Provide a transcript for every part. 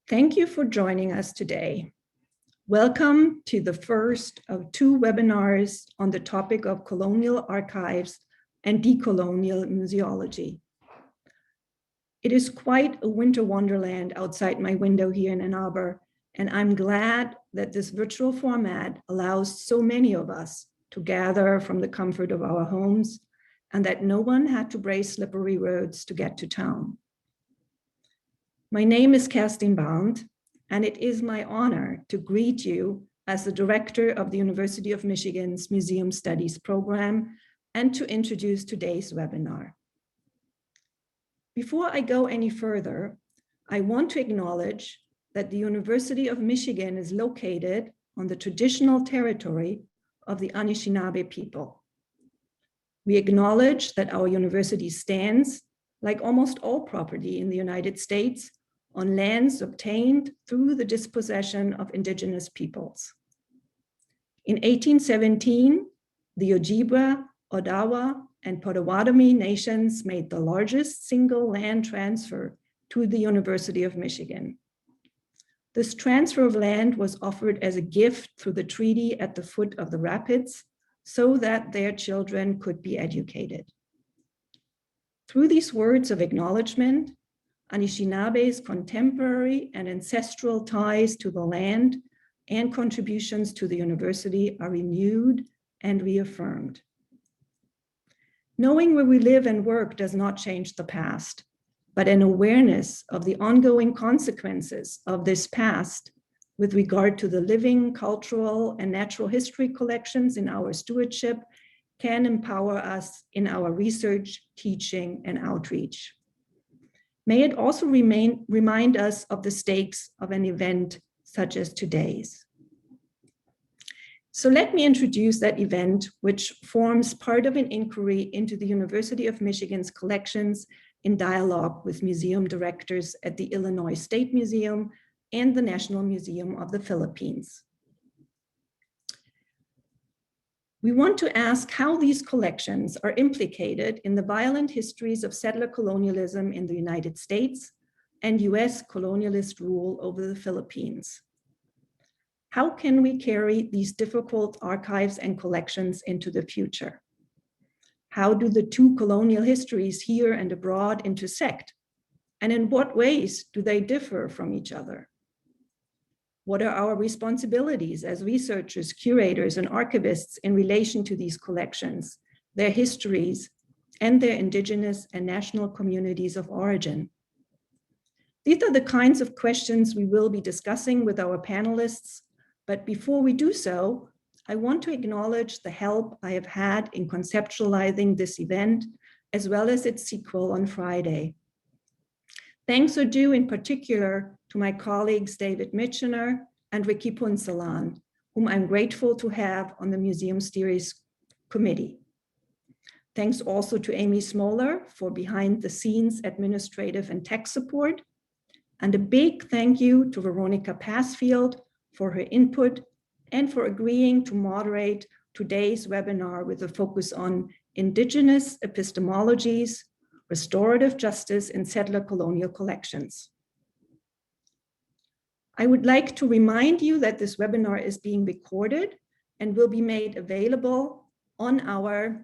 Thank you for joining us today. Welcome to the first of two webinars on the topic of colonial archives and decolonial museology. It is quite a winter wonderland outside my window here in Ann Arbor, and I'm glad that this virtual format allows so many of us to gather from the comfort of our homes and that no one had to brave slippery roads to get to town. My name is Kerstin Barnd, and it is my honor to greet you as the director of the University of Michigan's Museum Studies program and to introduce today's webinar. Before I go any further, I want to acknowledge that the University of Michigan is located on the traditional territory of the Anishinaabe people. We acknowledge that our university stands, like almost all property in the United States, on lands obtained through the dispossession of indigenous peoples. In 1817, the Ojibwa, Odawa, and Potawatomi nations made the largest single land transfer to the University of Michigan. This transfer of land was offered as a gift through the treaty at the foot of the rapids so that their children could be educated. Through these words of acknowledgement, Anishinabe's contemporary and ancestral ties to the land and contributions to the university are renewed and reaffirmed. Knowing where we live and work does not change the past, but an awareness of the ongoing consequences of this past with regard to the living, cultural, and natural history collections in our stewardship can empower us in our research, teaching, and outreach. May it also remind us of the stakes of an event such as today's. So let me introduce that event, which forms part of an inquiry into the University of Michigan's collections in dialogue with museum directors at the Illinois State Museum and the National Museum of the Philippines. We want to ask how these collections are implicated in the violent histories of settler colonialism in the United States and US colonialist rule over the Philippines. How can we carry these difficult archives and collections into the future? How do the two colonial histories here and abroad intersect? And in what ways do they differ from each other? What are our responsibilities as researchers, curators, and archivists in relation to these collections, their histories, and their indigenous and national communities of origin? These are the kinds of questions we will be discussing with our panelists, but before we do so, I want to acknowledge the help I have had in conceptualizing this event, as well as its sequel on Friday. Thanks are due in particular to my colleagues David Mitchener and Ricky Punsalan, whom I'm grateful to have on the Museum Steering Committee. Thanks also to Amy Smoller for behind the scenes administrative and tech support. And a big thank you to Veronica Passfield for her input and for agreeing to moderate today's webinar with a focus on Indigenous epistemologies, restorative justice in settler-colonial collections. I would like to remind you that this webinar is being recorded and will be made available on our,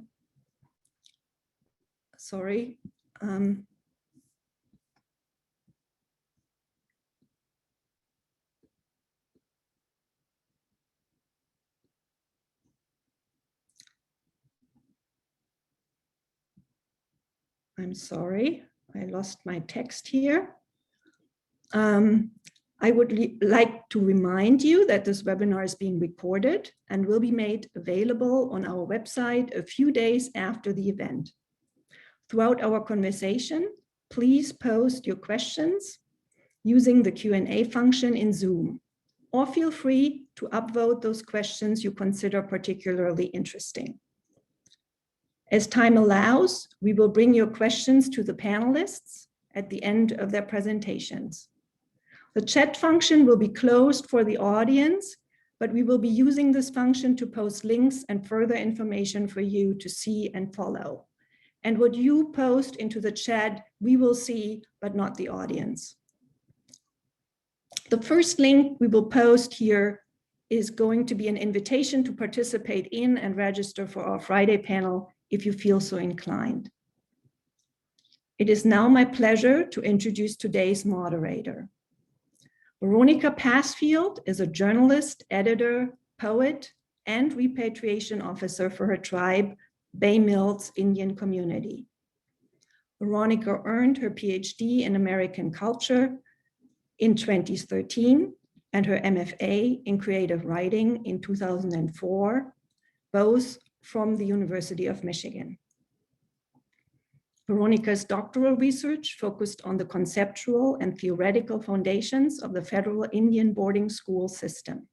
I'm sorry, I lost my text here. I would like to remind you that this webinar is being recorded and will be made available on our website a few days after the event. Throughout our conversation, please post your questions using the Q&A function in Zoom, or feel free to upvote those questions you consider particularly interesting. As time allows, we will bring your questions to the panelists at the end of their presentations. The chat function will be closed for the audience, but we will be using this function to post links and further information for you to see and follow. And what you post into the chat, we will see, but not the audience. The first link we will post here is going to be an invitation to participate in and register for our Friday panel if you feel so inclined. It is now my pleasure to introduce today's moderator. Veronica Passfield is a journalist, editor, poet, and repatriation officer for her tribe, Bay Mills Indian community. Veronica earned her PhD in American culture in 2013 and her MFA in creative writing in 2004, both from the University of Michigan. Veronica's doctoral research focused on the conceptual and theoretical foundations of the federal Indian boarding school system.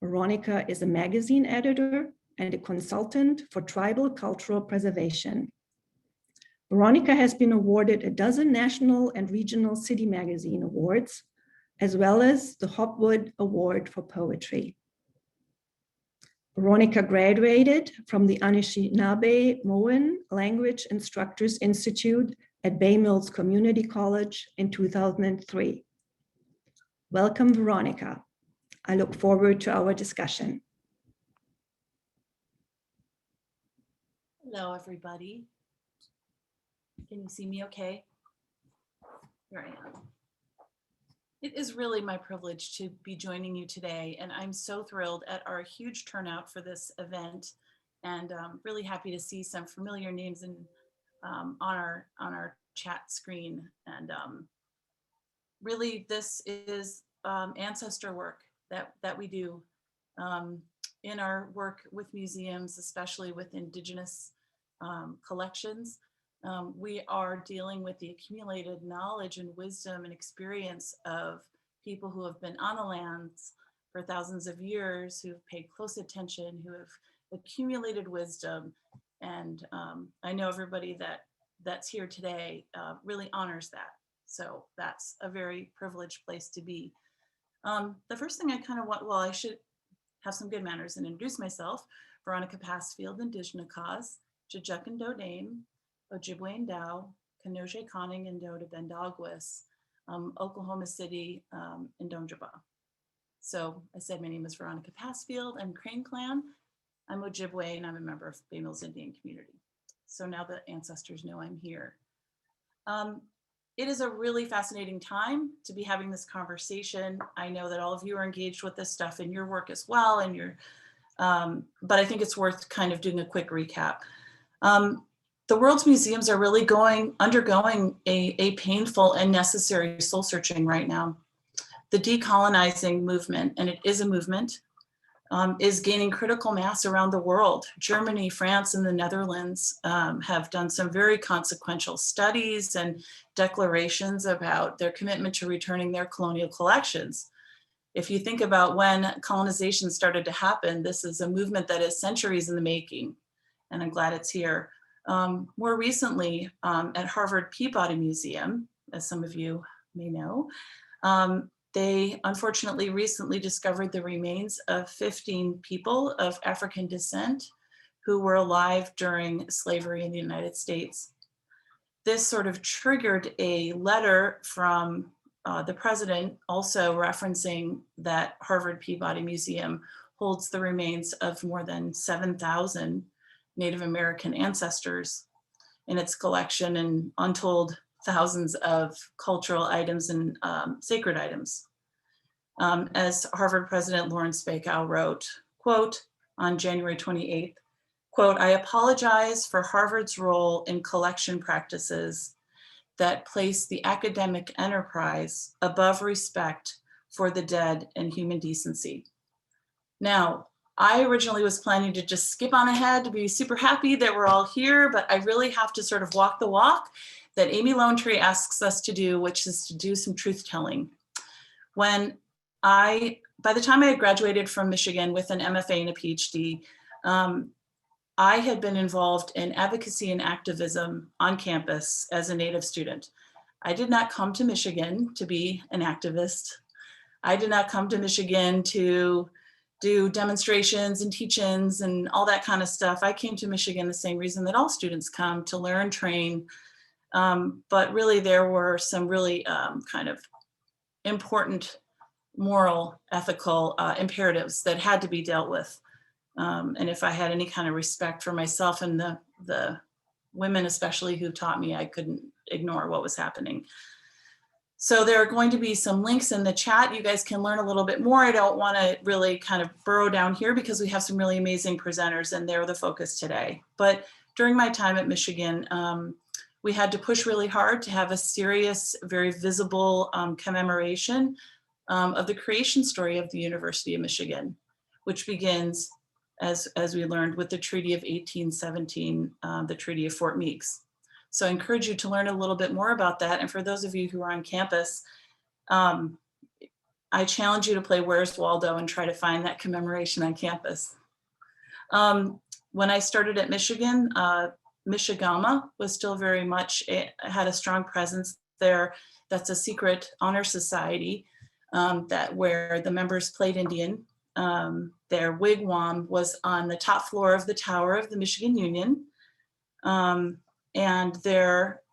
Veronica is a magazine editor and a consultant for tribal cultural preservation. Veronica has been awarded a dozen national and regional city magazine awards, as well as the Hopwood Award for Poetry. Veronica graduated from the Anishinaabe-Moan Language Instructors Institute at Bay Mills Community College in 2003. Welcome, Veronica. I look forward to our discussion. Hello, everybody. Can you see me okay? Here I am. It is really my privilege to be joining you today, and I'm so thrilled at our huge turnout for this event, and really happy to see some familiar names on our chat screen. And really, this is ancestor work that we do in our work with museums, especially with Indigenous collections. We are dealing with the accumulated knowledge and wisdom and experience of people who have been on the lands for thousands of years, who have paid close attention, who have accumulated wisdom. And I know everybody that's here today really honors that. So that's a very privileged place to be. The first thing I kind of want, well, I should have some good manners and introduce myself. Veronica Passfield, Indigenous, Jajukan Dame, Ojibwe and Dow, Kanoje Conning and Doe to Bendagwis, Oklahoma City, and Donjaba. So I said my name is Veronica Passfield. I'm Crane Clan. I'm Ojibwe and I'm a member of Bay Mills Indian community. So now the ancestors know I'm here. It is a really fascinating time to be having this conversation. I know that all of you are engaged with this stuff in your work as well, and but I think it's worth kind of doing a quick recap. The world's museums are really undergoing a painful and necessary soul searching right now. The decolonizing movement, and it is a movement, is gaining critical mass around the world. Germany, France, and the Netherlands have done some very consequential studies and declarations about their commitment to returning their colonial collections. If you think about when colonization started to happen, this is a movement that is centuries in the making, and I'm glad it's here. More recently, at Harvard Peabody Museum, as some of you may know, they unfortunately recently discovered the remains of 15 people of African descent who were alive during slavery in the United States. This sort of triggered a letter from the president, also referencing that Harvard Peabody Museum holds the remains of more than 7,000 Native American ancestors in its collection, and untold thousands of cultural items and sacred items. As Harvard President Lawrence Bacow wrote, quote, on January 28th, quote, "I apologize for Harvard's role in collection practices that place the academic enterprise above respect for the dead and human decency." Now, I originally was planning to just skip on ahead to be super happy that we're all here, but I really have to sort of walk the walk that Amy Lone Tree asks us to do, which is to do some truth telling. By the time I had graduated from Michigan with an MFA and a PhD, I had been involved in advocacy and activism on campus as a Native student. I did not come to Michigan to be an activist. I did not come to Michigan to do demonstrations and teach-ins and all that kind of stuff. I came to Michigan the same reason that all students come, to learn, train. But really there were some really kind of important moral, ethical imperatives that had to be dealt with. And if I had any kind of respect for myself and the women especially who taught me, I couldn't ignore what was happening. So there are going to be some links in the chat. You guys can learn a little bit more. I don't want to really kind of burrow down here because we have some really amazing presenters and they're the focus today. But during my time at Michigan, we had to push really hard to have a serious, very visible commemoration of the creation story of the University of Michigan, which begins, as we learned, with the Treaty of 1817, the Treaty of Fort Meigs. So I encourage you to learn a little bit more about that. And for those of you who are on campus, I challenge you to play Where's Waldo and try to find that commemoration on campus. When I started at Michigan, Michigama was still very much, had a strong presence there. That's a secret honor society where the members played Indian. Their wigwam was on the top floor of the tower of the Michigan Union. And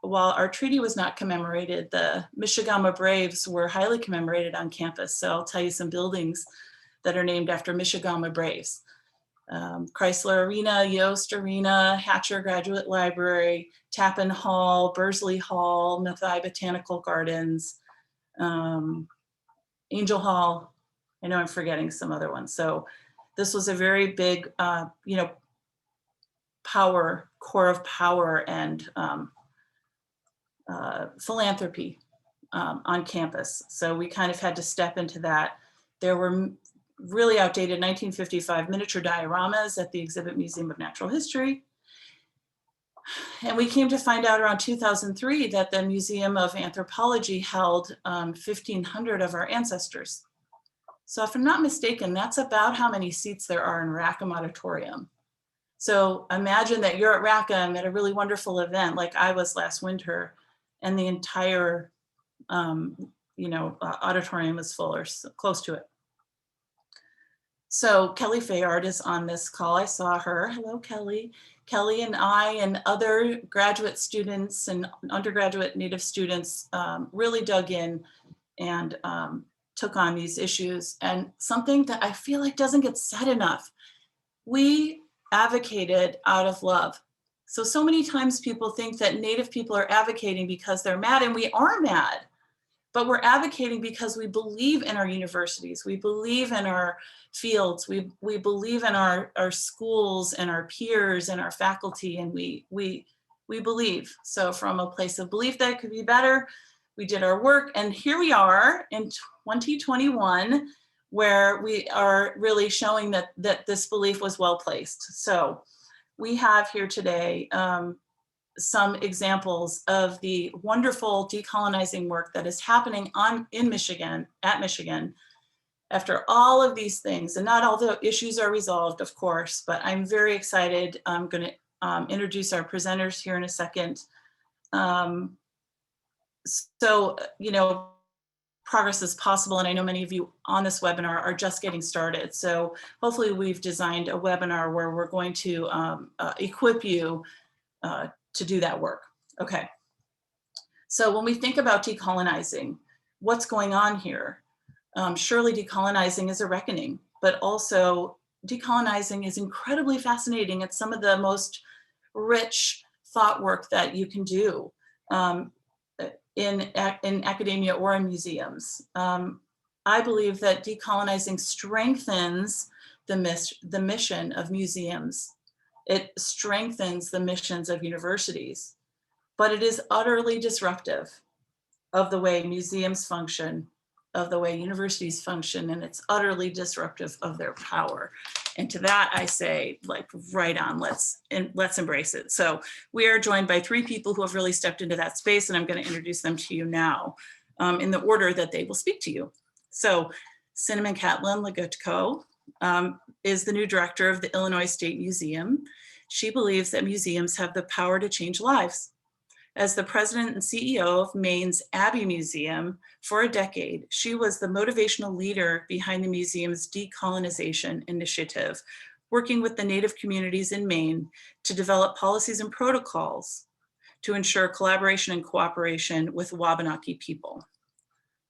while our treaty was not commemorated, the Michigama Braves were highly commemorated on campus. So I'll tell you some buildings that are named after Michigama Braves. Chrysler Arena, Yost Arena, Hatcher Graduate Library, Tappan Hall, Bursley Hall, Matthaei Botanical Gardens, Angel Hall. I know I'm forgetting some other ones. So this was a very big, core of power and philanthropy on campus. So we kind of had to step into that. There were really outdated 1955 miniature dioramas at the Exhibit Museum of Natural History. And we came to find out around 2003 that the Museum of Anthropology held 1,500 of our ancestors. So if I'm not mistaken, that's about how many seats there are in Rackham Auditorium. So imagine that you're at Rackham at a really wonderful event like I was last winter, and the entire auditorium is full or close to it. So Kelly Fayard is on this call. I saw her. Hello, Kelly. Kelly and I and other graduate students and undergraduate Native students really dug in and took on these issues. And something that I feel like doesn't get said enough, we advocated out of love. So many times people think that Native people are advocating because they're mad, and we are mad, but we're advocating because we believe in our universities, we believe in our fields, we believe in our schools and our peers and our faculty, and we believe. So from a place of belief that it could be better, we did our work, and here we are in 2021, where we are really showing that this belief was well placed. So we have here today some examples of the wonderful decolonizing work that is happening at Michigan, after all of these things. And not all the issues are resolved, of course, but I'm very excited. I'm going to introduce our presenters here in a second. Progress is possible, and I know many of you on this webinar are just getting started. So hopefully we've designed a webinar where we're going to equip you to do that work. Okay. So when we think about decolonizing, what's going on here? Surely decolonizing is a reckoning, but also decolonizing is incredibly fascinating. It's some of the most rich thought work that you can do in academia or in museums. I believe that decolonizing strengthens the mission of museums. It strengthens the missions of universities, but it is utterly disruptive of the way museums function, of the way universities function, and it's utterly disruptive of their power. And to that I say, like, right on, let's embrace it. So we are joined by three people who have really stepped into that space, and I'm going to introduce them to you now in the order that they will speak to you. So Cinnamon Catlin Legutko is the new director of the Illinois State Museum. She believes that museums have the power to change lives. As the president and CEO of Maine's Abbey Museum for a decade, she was the motivational leader behind the museum's decolonization initiative, working with the Native communities in Maine to develop policies and protocols to ensure collaboration and cooperation with Wabanaki people.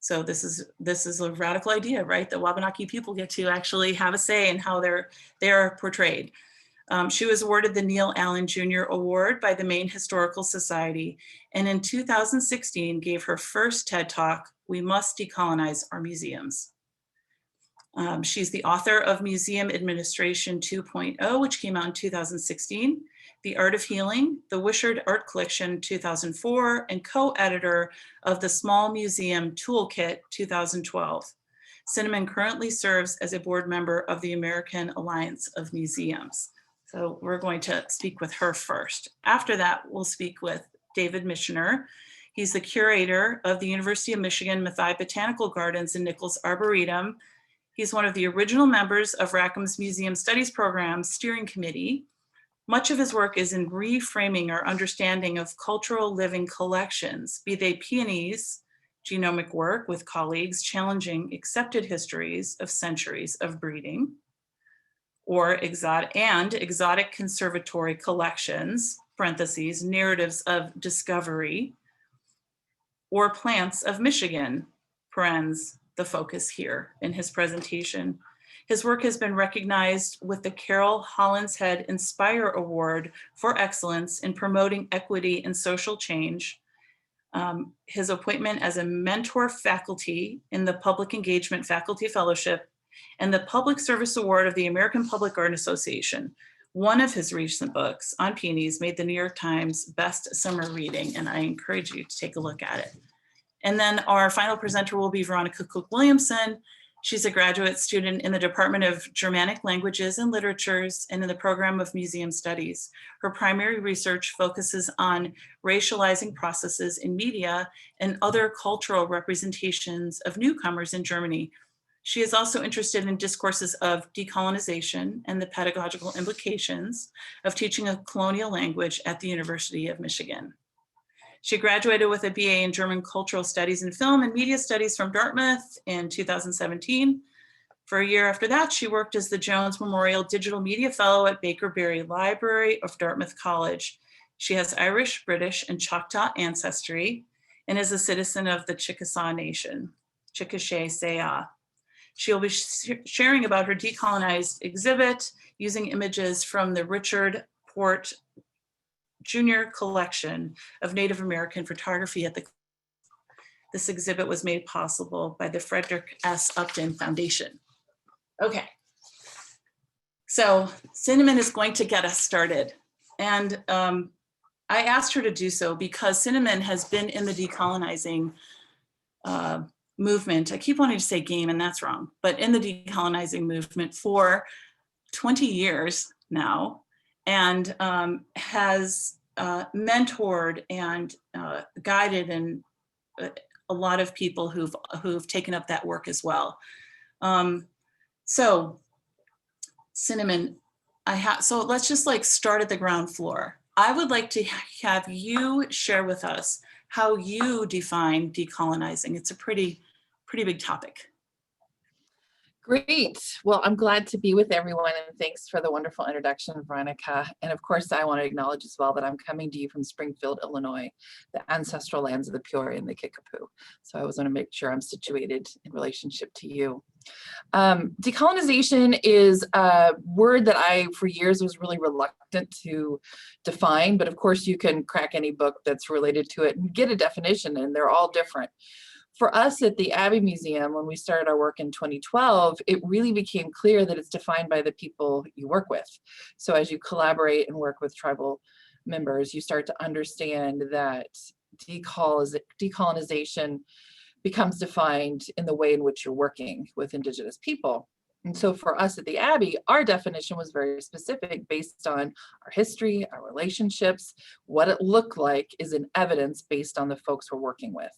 So this is a radical idea, right? The Wabanaki people get to actually have a say in how they're portrayed. She was awarded the Neil Allen Jr. Award by the Maine Historical Society, and in 2016 gave her first TED Talk, "We Must Decolonize Our Museums." She's the author of Museum Administration 2.0, which came out in 2016, The Art of Healing, the Wishart Art Collection 2004, and co-editor of the Small Museum Toolkit 2012. Cinnamon currently serves as a board member of the American Alliance of Museums. So we're going to speak with her first. After that, we'll speak with David Michener. He's the curator of the University of Michigan Matthaei Botanical Gardens in Nichols Arboretum. He's one of the original members of Rackham's Museum Studies Program Steering Committee. Much of his work is in reframing our understanding of cultural living collections, be they peonies, genomic work with colleagues challenging accepted histories of centuries of breeding, or exotic conservatory collections, parentheses, narratives of discovery, or plants of Michigan, parens, the focus here in his presentation. His work has been recognized with the Carol Hollinshead Inspire Award for Excellence in Promoting Equity and Social Change. His appointment as a mentor faculty in the Public Engagement Faculty Fellowship and the Public Service Award of the American Public Garden Association. One of his recent books on peonies made the New York Times Best Summer Reading, and I encourage you to take a look at it. And then our final presenter will be Veronica Cook-Williamson. She's a graduate student in the Department of Germanic Languages and Literatures and in the program of Museum Studies. Her primary research focuses on racializing processes in media and other cultural representations of newcomers in Germany. She is also interested in discourses of decolonization and the pedagogical implications of teaching a colonial language at the University of Michigan. She graduated with a BA in German Cultural Studies and Film and Media Studies from Dartmouth in 2017. For a year after that, she worked as the Jones Memorial Digital Media Fellow at Baker Berry Library of Dartmouth College. She has Irish, British, and Choctaw ancestry and is a citizen of the Chickasaw Nation, Chickasha. She'll be sharing about her decolonized exhibit using images from the Richard Port Jr. collection of Native American photography at this exhibit was made possible by the Frederick S. Upton Foundation. Okay, so Cinnamon is going to get us started. And I asked her to do so because Cinnamon has been in the decolonizing movement. I keep wanting to say game, and that's wrong, but in the decolonizing movement for 20 years now, and has mentored and guided and a lot of people who've taken up that work as well. So Cinnamon, so let's just like start at the ground floor. I would like to have you share with us how you define decolonizing. It's a pretty big topic. Great. Well, I'm glad to be with everyone, and thanks for the wonderful introduction, Veronica. And of course, I want to acknowledge as well that I'm coming to you from Springfield, Illinois, the ancestral lands of the Peoria and the Kickapoo. So I always want to make sure I'm situated in relationship to you. Decolonization is a word that I, for years, was really reluctant to define, but of course you can crack any book that's related to it and get a definition, and they're all different. For us at the Abbey Museum, when we started our work in 2012, it really became clear that it's defined by the people you work with. So as you collaborate and work with tribal members, you start to understand that decolonization becomes defined in the way in which you're working with Indigenous people. And so for us at the Abbey, our definition was very specific based on our history, our relationships, what it looked like is an evidence based on the folks we're working with.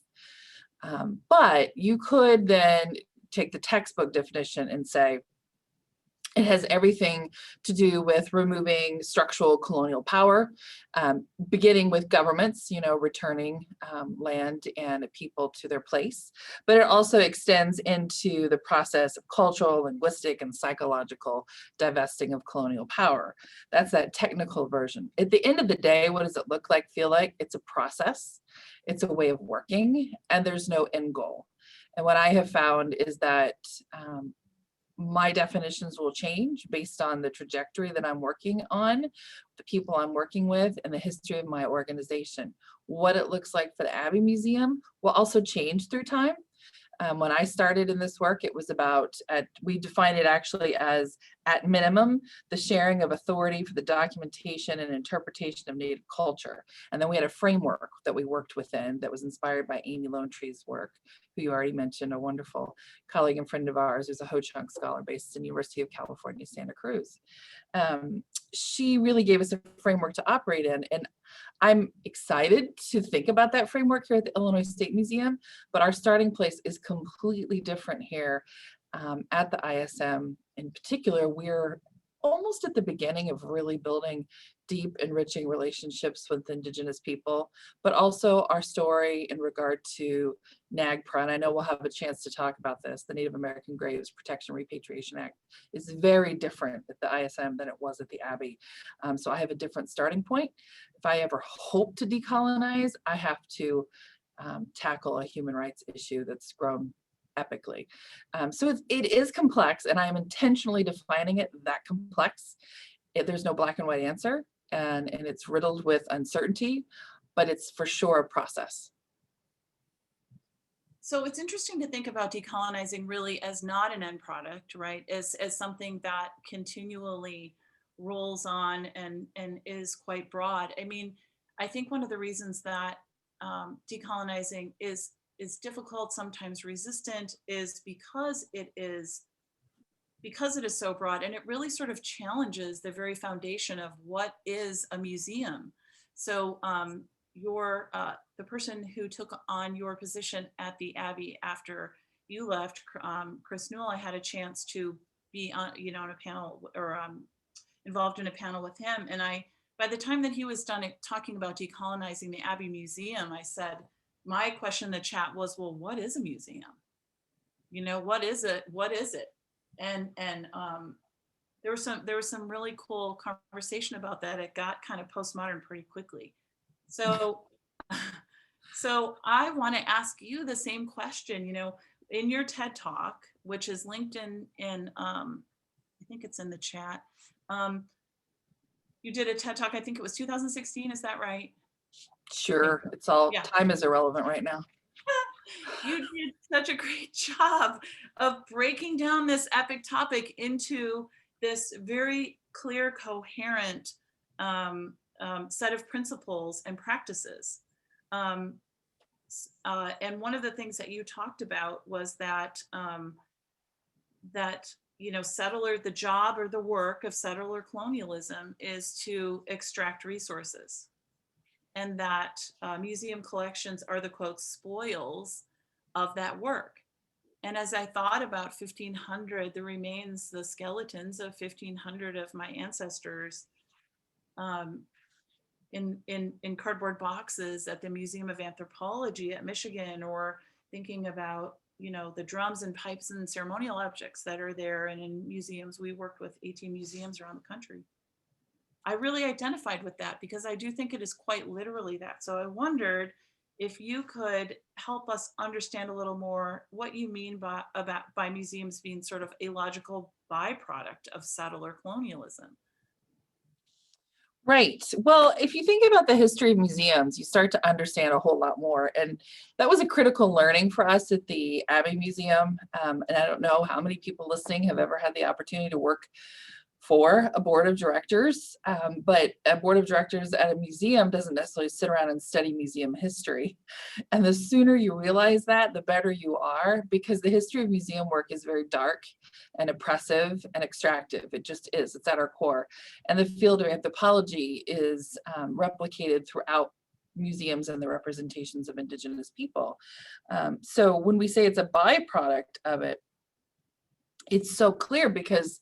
But you could then take the textbook definition and say it has everything to do with removing structural colonial power, beginning with governments, returning land and people to their place. But it also extends into the process of cultural, linguistic, and psychological divesting of colonial power. That's that technical version. At the end of the day, what does it look like, feel like? It's a process. It's a way of working, and there's no end goal. And what I have found is that my definitions will change based on the trajectory that I'm working on, the people I'm working with, and the history of my organization. What it looks like for the Abbey Museum will also change through time. When I started in this work, it was about, we define it actually as, at minimum, the sharing of authority for the documentation and interpretation of Native culture. And then we had a framework that we worked within that was inspired by Amy Lonetree's work, who you already mentioned, a wonderful colleague and friend of ours who's a Ho-Chunk scholar based in University of California, Santa Cruz. She really gave us a framework to operate in. And I'm excited to think about that framework here at the Illinois State Museum, but our starting place is completely different here at the ISM. In particular, we're almost at the beginning of really building deep, enriching relationships with Indigenous people, but also our story in regard to NAGPRA, and I know we'll have a chance to talk about this, the Native American Graves Protection Repatriation Act is very different at the ISM than it was at the Abbey. So I have a different starting point. If I ever hope to decolonize, I have to tackle a human rights issue that's grown epically. So it is complex, and I am intentionally defining it that complex. There's no black and white answer, and it's riddled with uncertainty, but it's for sure a process. So it's interesting to think about decolonizing really as not an end product, right? As something that continually rolls on and is quite broad. I mean, I think one of the reasons that decolonizing is difficult, sometimes resistant, is because it is so broad, and it really sort of challenges the very foundation of what is a museum. So the person who took on your position at the Abbey after you left, Chris Newell, I had a chance to be on, on a panel or involved in a panel with him. And by the time that he was done talking about decolonizing the Abbey Museum, I said, my question in the chat was, well, what is a museum? What is it? What is it? And there was some really cool conversation about that. It got kind of postmodern pretty quickly. So I want to ask you the same question. In your TED Talk, which is linked in I think it's in the chat. You did a TED Talk. I think it was 2016. Is that right? Sure. It's all, yeah. Time is irrelevant right now. You did such a great job of breaking down this epic topic into this very clear, coherent set of principles and practices. And one of the things that you talked about was that the job or the work of settler colonialism is to extract resources, and that museum collections are the, quote, spoils of that work. And as I thought about 1,500, the remains, the skeletons of 1,500 of my ancestors in cardboard boxes at the Museum of Anthropology at Michigan, or thinking about, the drums and pipes and ceremonial objects that are there, and in museums, we worked with 18 museums around the country. I really identified with that because I do think it is quite literally that. So I wondered if you could help us understand a little more what you mean by museums being sort of a logical byproduct of settler colonialism. Right. Well, if you think about the history of museums, you start to understand a whole lot more. And that was a critical learning for us at the Abbey Museum. And I don't know how many people listening have ever had the opportunity to work for a board of directors, but a board of directors at a museum doesn't necessarily sit around and study museum history. And the sooner you realize that, the better you are, because the history of museum work is very dark and oppressive and extractive. It just is, it's at our core. And the field of anthropology is replicated throughout museums and the representations of Indigenous people. So when we say it's a byproduct of it, it's so clear because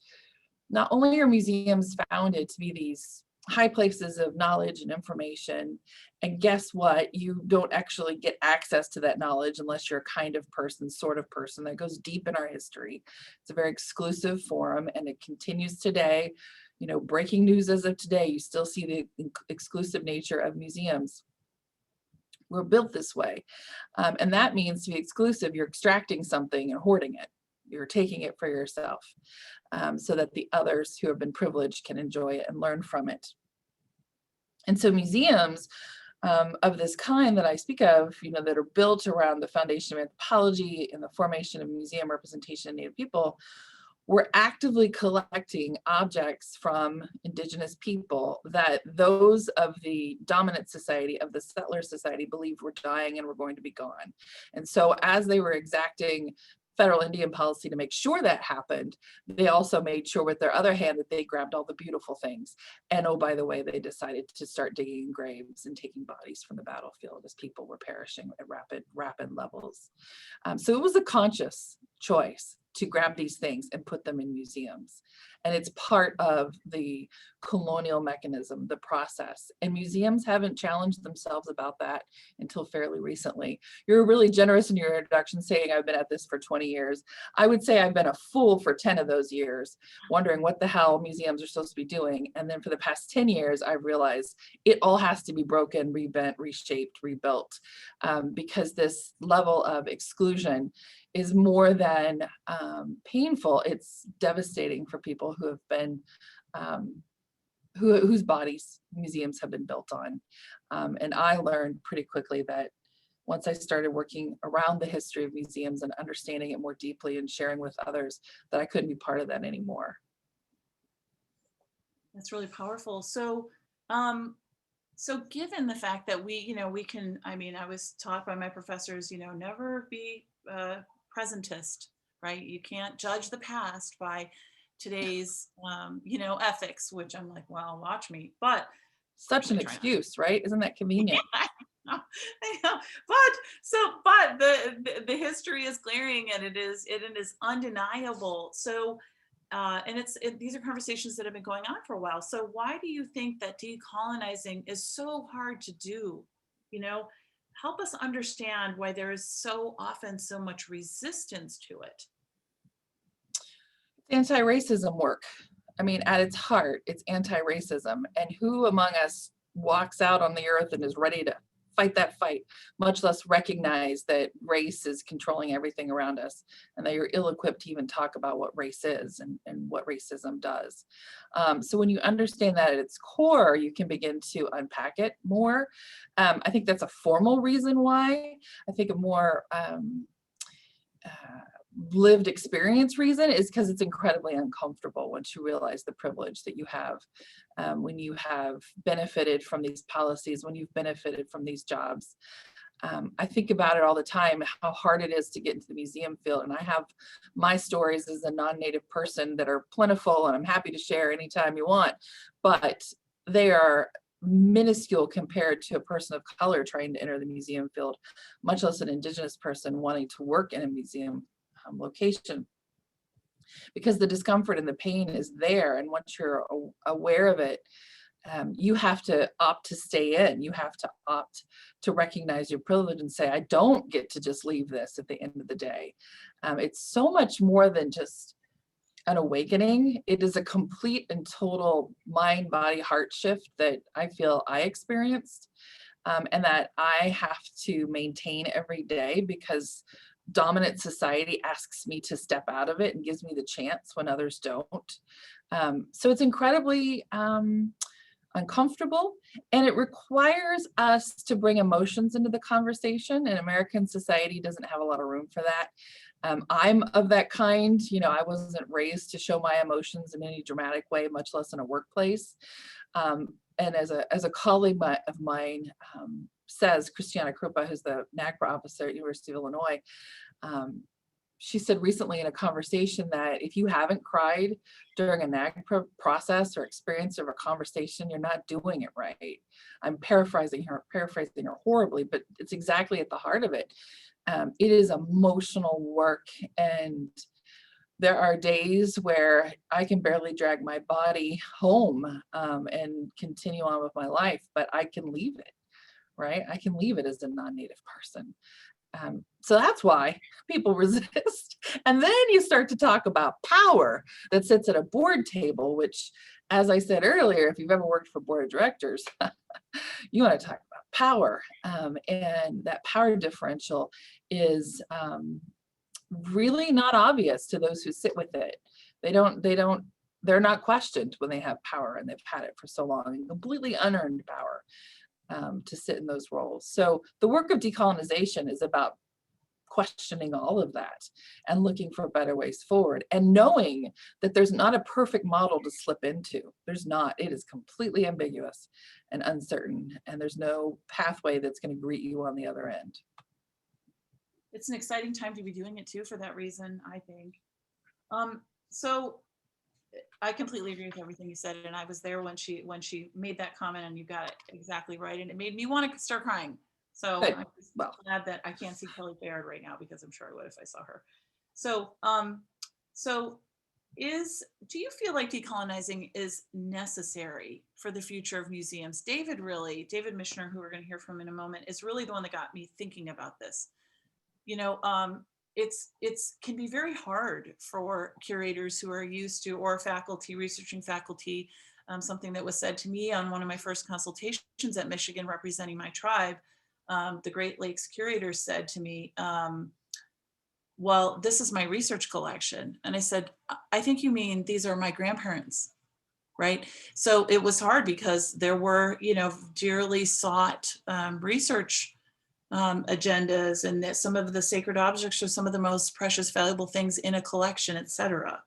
not only are museums founded to be these high places of knowledge and information, and guess what? You don't actually get access to that knowledge unless you're a kind of person, sort of person that goes deep in our history. It's a very exclusive forum, and it continues today. Breaking news as of today, you still see the exclusive nature of museums. We're built this way. And that means to be exclusive, you're extracting something and hoarding it. You're taking it for yourself, so that the others who have been privileged can enjoy it and learn from it. And so museums of this kind that I speak of, that are built around the foundation of anthropology and the formation of museum representation of Native people, were actively collecting objects from Indigenous people that those of the dominant society, of the settler society, believed were dying and were going to be gone. And so as they were exacting federal Indian policy to make sure that happened, they also made sure with their other hand that they grabbed all the beautiful things. And oh, by the way, they decided to start digging graves and taking bodies from the battlefield as people were perishing at rapid levels. So it was a conscious choice to grab these things and put them in museums. And it's part of the colonial mechanism, the process. And museums haven't challenged themselves about that until fairly recently. You're really generous in your introduction saying I've been at this for 20 years. I would say I've been a fool for 10 of those years, wondering what the hell museums are supposed to be doing. And then for the past 10 years, I've realized it all has to be broken, rebent, reshaped, rebuilt, because this level of exclusion is more than painful. It's devastating for people who have been, whose bodies museums have been built on. And I learned pretty quickly that once I started working around the history of museums and understanding it more deeply and sharing with others, that I couldn't be part of that anymore. That's really powerful. So, so given the fact that we can, I was taught by my professors, never be presentist, right? You can't judge the past by today's, ethics, which I'm like, well, watch me. But such an excuse, right? Isn't that convenient? I know. But the history is glaring, and it is undeniable. So, and these are conversations that have been going on for a while. So why do you think that decolonizing is so hard to do? Help us understand why there is so often so much resistance to it. Anti-racism work. At its heart, it's anti-racism. And who among us walks out on the earth and is ready to fight that fight, much less recognize that race is controlling everything around us, and that you're ill-equipped to even talk about what race is and what racism does. So when you understand that at its core, you can begin to unpack it more. I think that's a formal reason why. I think a more lived experience reason is because it's incredibly uncomfortable once you realize the privilege that you have, when you have benefited from these policies, when you've benefited from these jobs. I think about it all the time, how hard it is to get into the museum field. And I have my stories as a non-native person that are plentiful, and I'm happy to share anytime you want, but they are minuscule compared to a person of color trying to enter the museum field, much less an Indigenous person wanting to work in a museum location, because the discomfort and the pain is there. And once you're aware of it, you have to opt to stay in. You have to opt to recognize your privilege and say, I don't get to just leave this at the end of the day. It's so much more than just an awakening. It is a complete and total mind, body, heart shift that I feel I experienced, and that I have to maintain every day, because dominant society asks me to step out of it and gives me the chance when others don't. So it's incredibly uncomfortable, and it requires us to bring emotions into the conversation, and American society doesn't have a lot of room for that. I'm of that kind. I wasn't raised to show my emotions in any dramatic way, much less in a workplace. And as a colleague of mine says, Christiana Krupa, who's the NAGPRA officer at University of Illinois, she said recently in a conversation that if you haven't cried during a NAGPRA process or experience of a conversation, you're not doing it right. I'm paraphrasing her horribly, but it's exactly at the heart of it. It is emotional work, and there are days where I can barely drag my body home and continue on with my life, but I can leave it, right? I can leave it as a non-native person. So that's why people resist. And then you start to talk about power that sits at a board table, which, as I said earlier, if you've ever worked for board of directors, you want to talk about power. And that power differential is really not obvious to those who sit with it. They're not questioned when they have power and they've had it for so long, and completely unearned power to sit in those roles. So the work of decolonization is about questioning all of that and looking for better ways forward, and knowing that there's not a perfect model to slip into. There's not. It is completely ambiguous and uncertain, and there's no pathway that's going to greet you on the other end. It's an exciting time to be doing it too, for that reason, I think. So I completely agree with everything you said, and I was there when she made that comment, and you got it exactly right, and it made me want to start crying. So Good. I'm just Well. glad that I can't see Kelly Bayard right now, because I'm sure I would if I saw her. So do you feel like decolonizing is necessary for the future of museums? David Michener, who we're going to hear from in a moment, is really the one that got me thinking about this. You know, it's can be very hard for curators who are used to, or faculty, researching faculty. Something that was said to me on one of my first consultations at Michigan representing my tribe, the Great Lakes curator said to me, well, this is my research collection. And I said, I think you mean these are my grandparents, right? So it was hard because there were, dearly sought research agendas, and that some of the sacred objects are some of the most precious, valuable things in a collection, etc.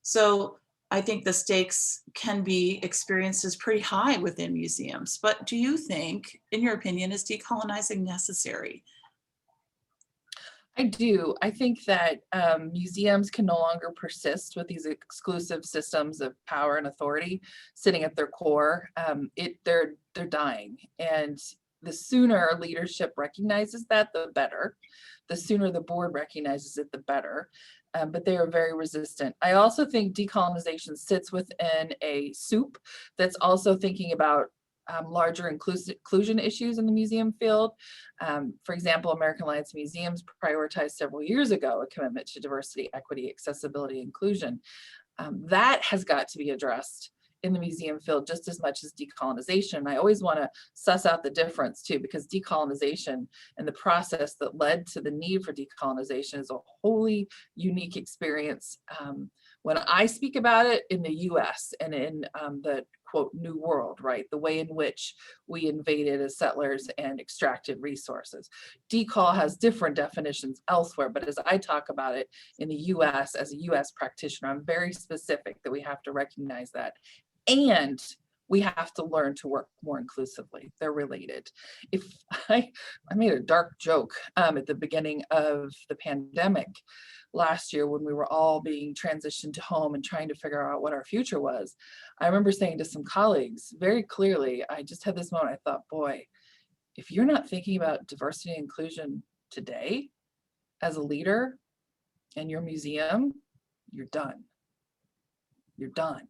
So I think the stakes can be experienced as pretty high within museums. But do you think, in your opinion, is decolonizing necessary? I do. I think that museums can no longer persist with these exclusive systems of power and authority sitting at their core. They're dying, and the sooner leadership recognizes that, the better. The sooner the board recognizes it, the better. But they are very resistant. I also think decolonization sits within a soup that's also thinking about larger inclusion issues in the museum field. For example, American Alliance Museums prioritized several years ago a commitment to diversity, equity, accessibility, inclusion. That has got to be addressed in the museum field just as much as decolonization. I always want to suss out the difference too, because decolonization and the process that led to the need for decolonization is a wholly unique experience. When I speak about it in the US and in the quote new world, right? The way in which we invaded as settlers and extracted resources. Decol has different definitions elsewhere, but as I talk about it in the US as a US practitioner, I'm very specific that we have to recognize that. And we have to learn to work more inclusively. They're related. If I made a dark joke at the beginning of the pandemic last year when we were all being transitioned to home and trying to figure out what our future was. I remember saying to some colleagues very clearly, I just had this moment, I thought, boy, if you're not thinking about diversity and inclusion today as a leader in your museum, you're done. You're done.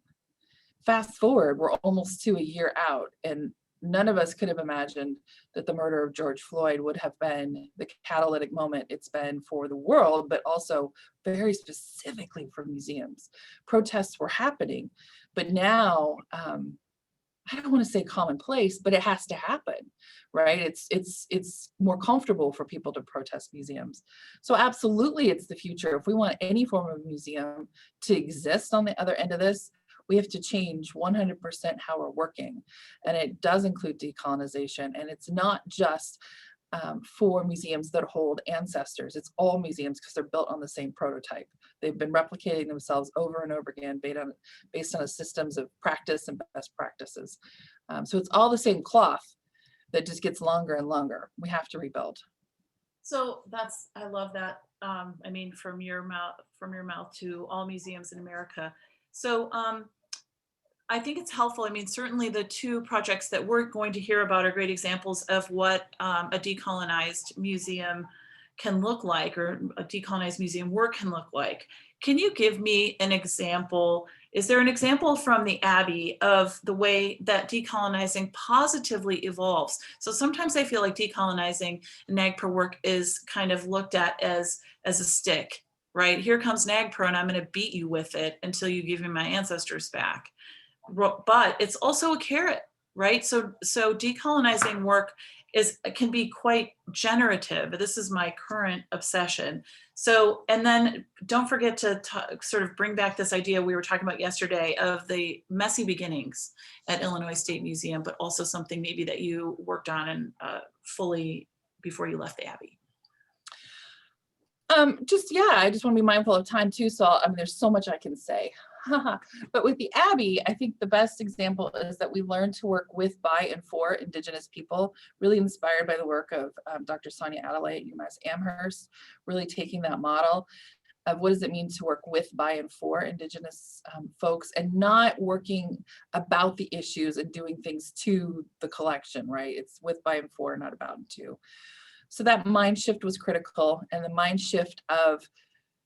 Fast forward, we're almost to a year out, and none of us could have imagined that the murder of George Floyd would have been the catalytic moment it's been for the world, but also very specifically for museums. Protests were happening, but now, I don't want to say commonplace, but it has to happen, right? It's more comfortable for people to protest museums. So absolutely, it's the future. If we want any form of museum to exist on the other end of this, we have to change 100% how we're working. And it does include decolonization. And it's not just for museums that hold ancestors. It's all museums because they're built on the same prototype. They've been replicating themselves over and over again based on a systems of practice and best practices. So it's all the same cloth that just gets longer and longer. We have to rebuild. So I love that. I mean, from your mouth to all museums in America. So I think it's helpful. I mean, certainly the two projects that we're going to hear about are great examples of what a decolonized museum can look like, or a decolonized museum work can look like. Can you give me an example Is there an example from the Abbey of the way that decolonizing positively evolves? So sometimes I feel like decolonizing NAGPRA work is kind of looked at as a stick, right? Here comes NAGPRA and I'm going to beat you with it until you give me my ancestors back. But it's also a carrot, right? So decolonizing work can be quite generative. This is my current obsession. So, and then don't forget to sort of bring back this idea we were talking about yesterday of the messy beginnings at Illinois State Museum, but also something maybe that you worked on and fully before you left the Abbey. I just want to be mindful of time too. So, I mean, there's so much I can say. But with the Abbey, I think the best example is that we learned to work with, by, and for Indigenous people, really inspired by the work of Dr. Sonia Adelaide at UMass Amherst, really taking that model of what does it mean to work with, by, and for Indigenous folks, and not working about the issues and doing things to the collection, right? It's with, by, and for, not about and to. So that mind shift was critical, and the mind shift of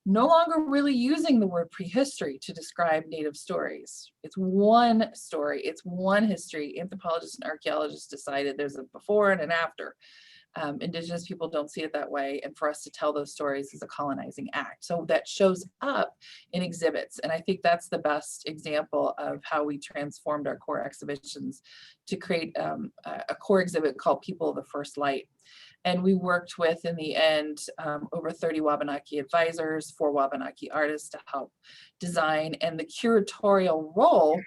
no longer really using the word prehistory to describe Native stories. It's one story, it's one history. Anthropologists and archaeologists decided there's a before and an after. Indigenous people don't see it that way, and for us to tell those stories is a colonizing act. So that shows up in exhibits, and I think that's the best example of how we transformed our core exhibitions to create a core exhibit called People of the First Light. And we worked with, in the end, over 30 Wabanaki advisors, 4 Wabanaki artists to help design, and the curatorial role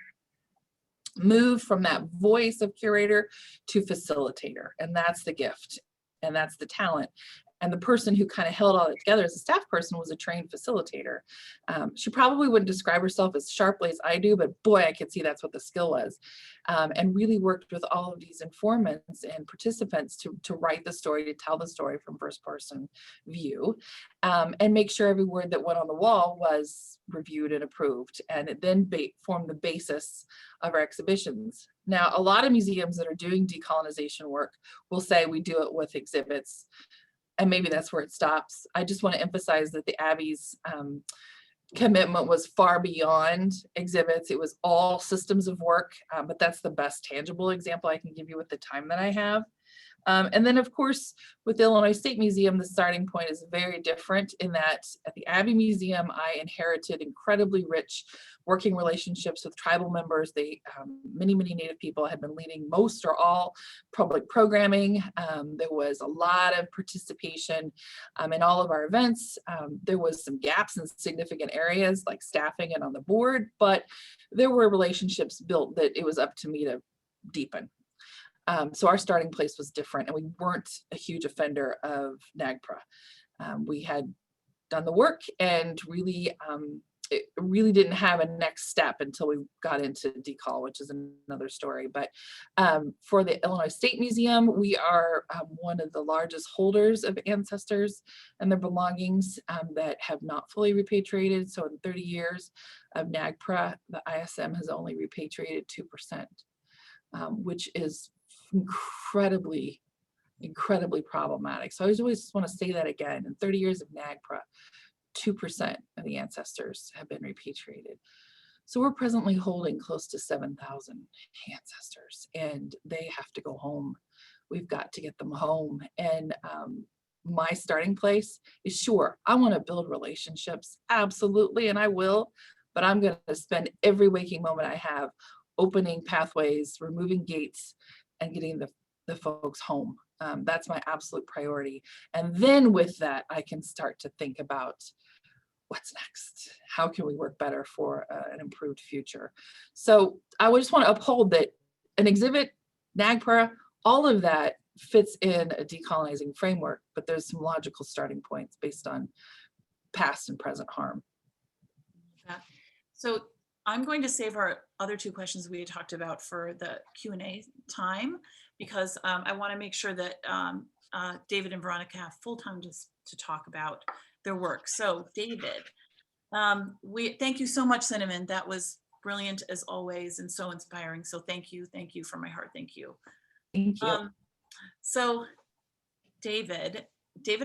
moved from that voice of curator to facilitator, and that's the gift, and that's the talent. And the person who kind of held all that together as a staff person was a trained facilitator. She probably wouldn't describe herself as sharply as I do, but boy, I could see that's what the skill was. And really worked with all of these informants and participants to write the story, to tell the story from first person view, and make sure every word that went on the wall was reviewed and approved. And it then formed the basis of our exhibitions. Now, a lot of museums that are doing decolonization work will say we do it with exhibits, and maybe that's where it stops. I just want to emphasize that the Abbey's commitment was far beyond exhibits. It was all systems of work, but that's the best tangible example I can give you with the time that I have. And then, of course, with the Illinois State Museum, the starting point is very different in that at the Abbey Museum, I inherited incredibly rich working relationships with tribal members. Many Native people had been leading most or all public programming. There was a lot of participation in all of our events. There was some gaps in significant areas like staffing and on the board, but there were relationships built that it was up to me to deepen. So our starting place was different, and we weren't a huge offender of NAGPRA. We had done the work, and it really didn't have a next step until we got into decol, which is another story. But for the Illinois State Museum, we are one of the largest holders of ancestors and their belongings that have not fully repatriated. So in 30 years of NAGPRA, the ISM has only repatriated 2%, which is incredibly problematic. So I always want to say that again. In 30 years of NAGPRA, 2% of the ancestors have been repatriated. So we're presently holding close to 7,000 ancestors, and they have to go home. We've got to get them home. And my starting place is, sure, I want to build relationships, absolutely, and I will, but I'm going to spend every waking moment I have opening pathways, removing gates, and getting the folks home. That's my absolute priority. And then with that, I can start to think about what's next. How can we work better for an improved future? So I would just want to uphold that an exhibit, NAGPRA, all of that fits in a decolonizing framework, but there's some logical starting points based on past and present harm. So I'm going to save our other 2 questions we had talked about for the Q&A time, because I want to make sure that David and Veronica have full time to talk about their work. So David, thank you so much, Cinnamon. That was brilliant as always and so inspiring. So thank you from my heart. Thank you. Thank you. So David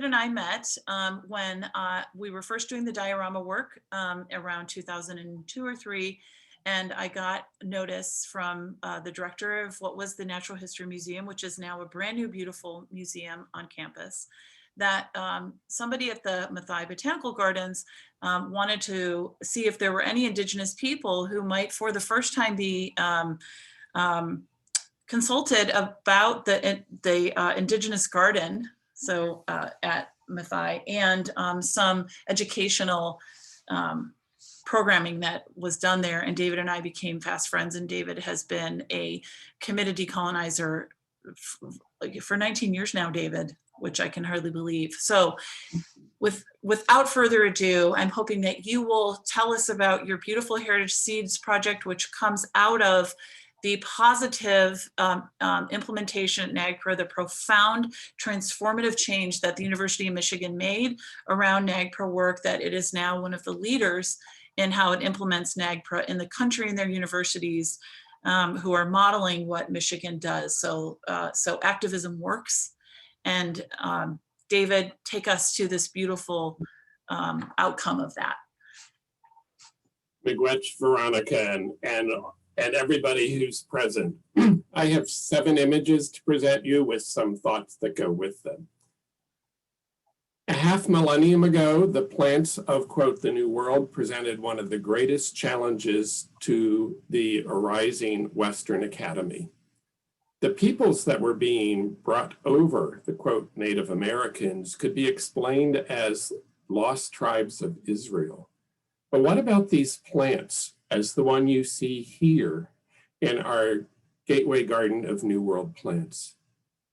and I met when we were first doing the diorama work around 2002 or 3, And I got notice from the director of what was the Natural History Museum, which is now a brand new, beautiful museum on campus, that somebody at the Matthaei Botanical Gardens wanted to see if there were any Indigenous people who might, for the first time, be consulted about the Indigenous garden, so at Matthaei, and some educational programming that was done there. And David and I became fast friends, and David has been a committed decolonizer for 19 years now, David, which I can hardly believe. So without further ado, I'm hoping that you will tell us about your beautiful Heritage Seeds project, which comes out of the positive implementation at NAGPRA, the profound transformative change that the University of Michigan made around NAGPRA work, that it is now one of the leaders in how it implements NAGPRA in the country and their universities, who are modeling what Michigan does. So activism works. And David, take us to this beautiful outcome of that. Miigwech, Veronica, and everybody who's present. I have 7 images to present you with some thoughts that go with them. A half millennium ago, the plants of, quote, the New World presented one of the greatest challenges to the arising Western Academy. The peoples that were being brought over, the quote, Native Americans, could be explained as lost tribes of Israel. But what about these plants, as the one you see here in our Gateway Garden of New World plants?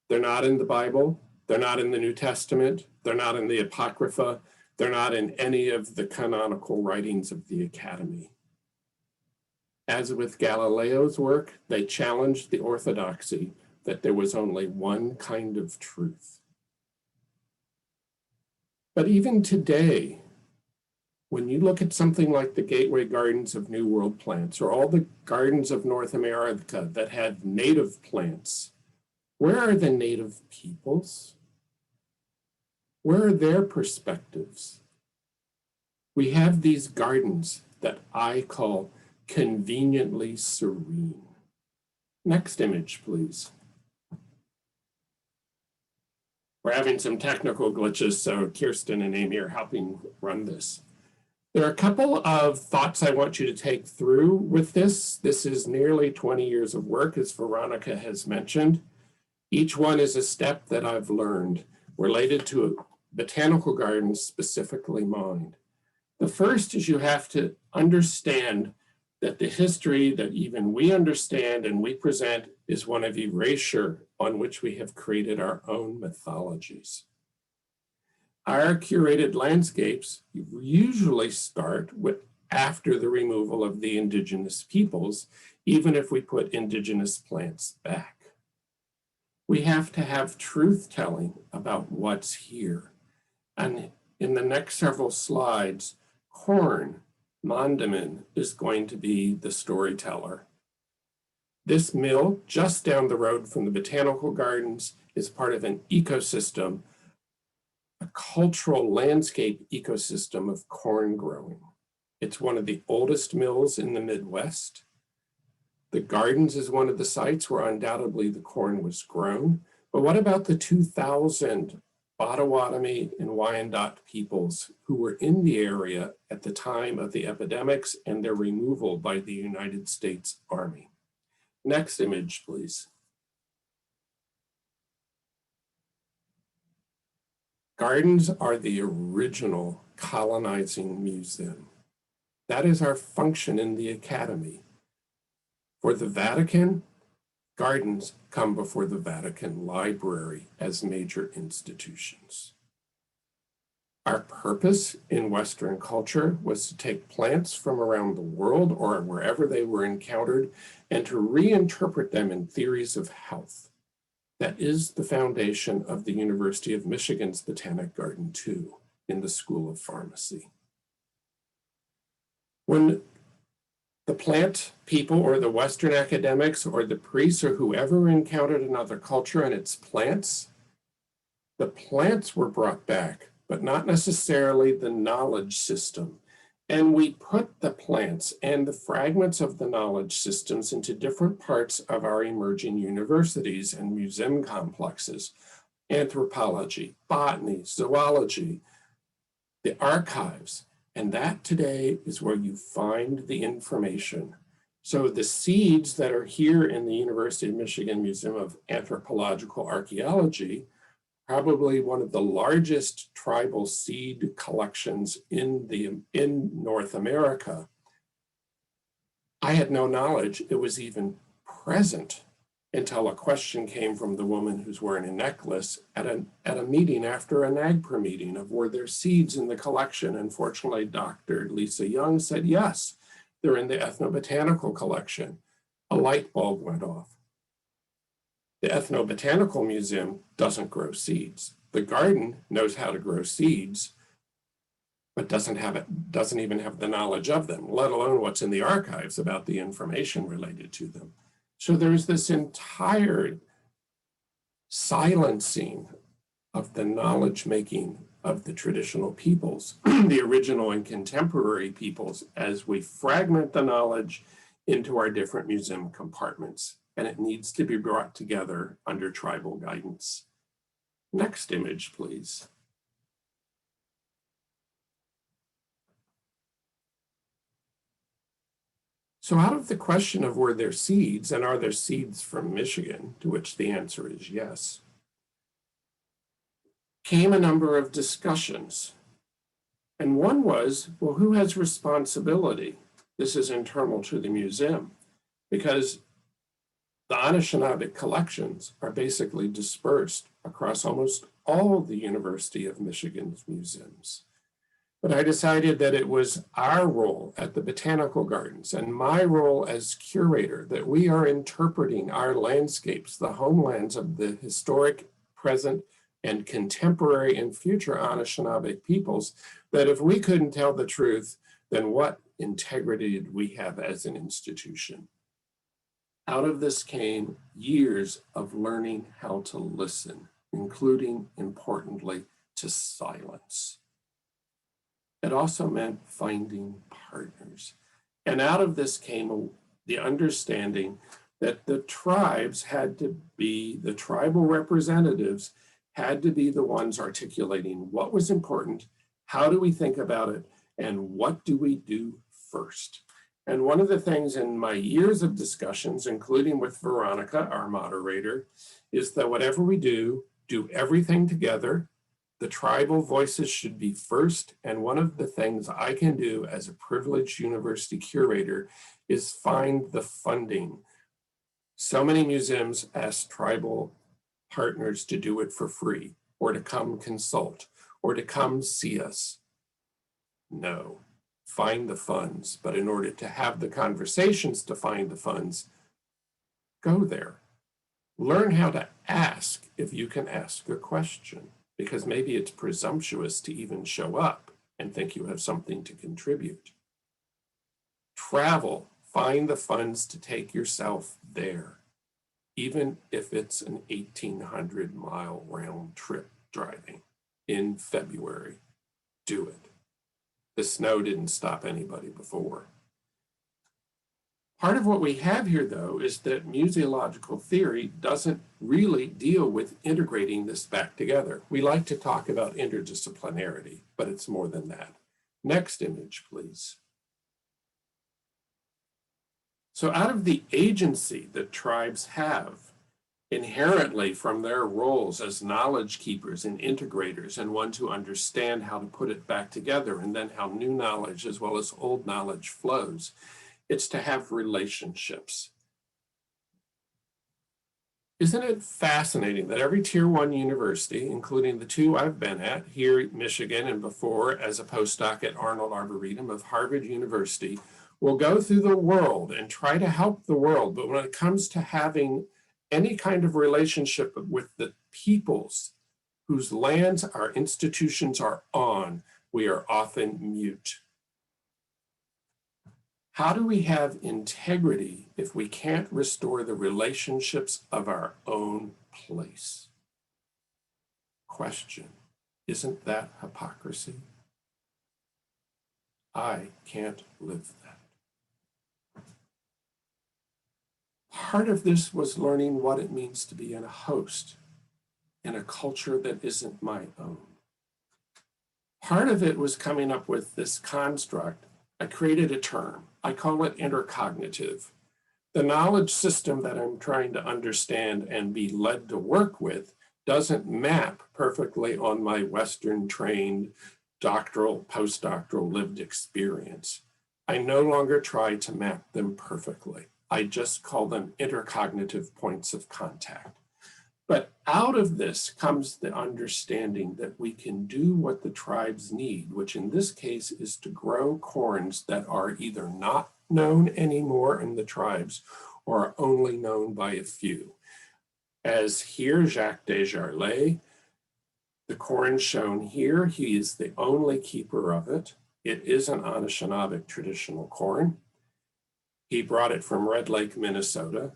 They're not in the Bible. They're not in the New Testament. They're not in the Apocrypha. They're not in any of the canonical writings of the Academy. As with Galileo's work, they challenged the orthodoxy that there was only one kind of truth. But even today, when you look at something like the Gateway Gardens of New World plants, or all the gardens of North America that had native plants, where are the native peoples? Where are their perspectives? We have these gardens that I call conveniently serene. Next image, please. We're having some technical glitches, so Kirsten and Amy are helping run this. There are a couple of thoughts I want you to take through with this. This is nearly 20 years of work, as Veronica has mentioned. Each one is a step that I've learned related to botanical gardens, specifically mine. The first is you have to understand that the history that even we understand and we present is one of erasure on which we have created our own mythologies. Our curated landscapes usually start with after the removal of the indigenous peoples, even if we put indigenous plants back. We have to have truth telling about what's here. And in the next several slides, corn, Mondamin, is going to be the storyteller. This mill just down the road from the botanical gardens is part of an ecosystem, a cultural landscape ecosystem of corn growing. It's one of the oldest mills in the Midwest. The gardens is one of the sites where undoubtedly the corn was grown. But what about the 2,000 Potawatomi and Wyandot peoples who were in the area at the time of the epidemics and their removal by the United States Army? Next image, please. Gardens are the original colonizing museum. That is our function in the Academy. For the Vatican, gardens come before the Vatican Library as major institutions. Our purpose in Western culture was to take plants from around the world or wherever they were encountered and to reinterpret them in theories of health. That is the foundation of the University of Michigan's Botanic Garden too, in the School of Pharmacy. When the plant people or the Western academics or the priests or whoever encountered another culture and its plants, the plants were brought back, but not necessarily the knowledge system. And we put the plants and the fragments of the knowledge systems into different parts of our emerging universities and museum complexes: anthropology, botany, zoology, the archives. And that today is where you find the information. So the seeds that are here in the University of Michigan Museum of Anthropological Archaeology, probably one of the largest tribal seed collections in North America. I had no knowledge it was even present until a question came from the woman who's wearing a necklace at a meeting after a NAGPRA meeting of were there seeds in the collection. And fortunately, Dr. Lisa Young said, yes, they're in the ethnobotanical collection. A light bulb went off. The Ethnobotanical Museum doesn't grow seeds. The garden knows how to grow seeds, but doesn't even have the knowledge of them, let alone what's in the archives about the information related to them. So there's this entire silencing of the knowledge making of the traditional peoples, the original and contemporary peoples, as we fragment the knowledge into our different museum compartments. And it needs to be brought together under tribal guidance. Next image, please. So out of the question of were there seeds and are there seeds from Michigan, to which the answer is yes, came a number of discussions. And one was, well, who has responsibility? This is internal to the museum, because the Anishinaabe collections are basically dispersed across almost all the University of Michigan's museums. But I decided that it was our role at the Botanical Gardens and my role as curator that we are interpreting our landscapes, the homelands of the historic, present, and contemporary and future Anishinaabe peoples, that if we couldn't tell the truth, then what integrity did we have as an institution? Out of this came years of learning how to listen, including, importantly, to silence. It also meant finding partners. And out of this came the understanding that the tribes had to be, the tribal representatives had to be the ones articulating what was important, how do we think about it, and what do we do first. And one of the things in my years of discussions, including with Veronica, our moderator, is that whatever we do everything together. The tribal voices should be first. And one of the things I can do as a privileged university curator is find the funding. So many museums ask tribal partners to do it for free, or to come consult, or to come see us. No. Find the funds, but in order to have the conversations to find the funds, go there. Learn how to ask if you can ask a question, because maybe it's presumptuous to even show up and think you have something to contribute. Travel, find the funds to take yourself there, even if it's an 1,800-mile round trip driving in February. Do it. The snow didn't stop anybody before. Part of what we have here, though, is that museological theory doesn't really deal with integrating this back together. We like to talk about interdisciplinarity, but it's more than that. Next image, please. So out of the agency that tribes have inherently from their roles as knowledge keepers and integrators, and one to understand how to put it back together, and then how new knowledge as well as old knowledge flows, it's to have relationships. Isn't it fascinating that every tier 1 university, including the 2 I've been at here at Michigan and before as a postdoc at Arnold Arboretum of Harvard University, will go through the world and try to help the world, but when it comes to having any kind of relationship with the peoples whose lands our institutions are on, we are often mute. How do we have integrity if we can't restore the relationships of our own place? Question, isn't that hypocrisy? I can't live that. Part of this was learning what it means to be a host in a culture that isn't my own. Part of it was coming up with this construct. I created a term. I call it intercognitive. The knowledge system that I'm trying to understand and be led to work with doesn't map perfectly on my Western trained doctoral, postdoctoral lived experience. I no longer try to map them perfectly. I just call them intercognitive points of contact. But out of this comes the understanding that we can do what the tribes need, which in this case is to grow corns that are either not known anymore in the tribes or are only known by a few. As here, Jacques Desjardins, the corn shown here, he is the only keeper of it. It is an Anishinaabeg traditional corn. He brought it from Red Lake, Minnesota.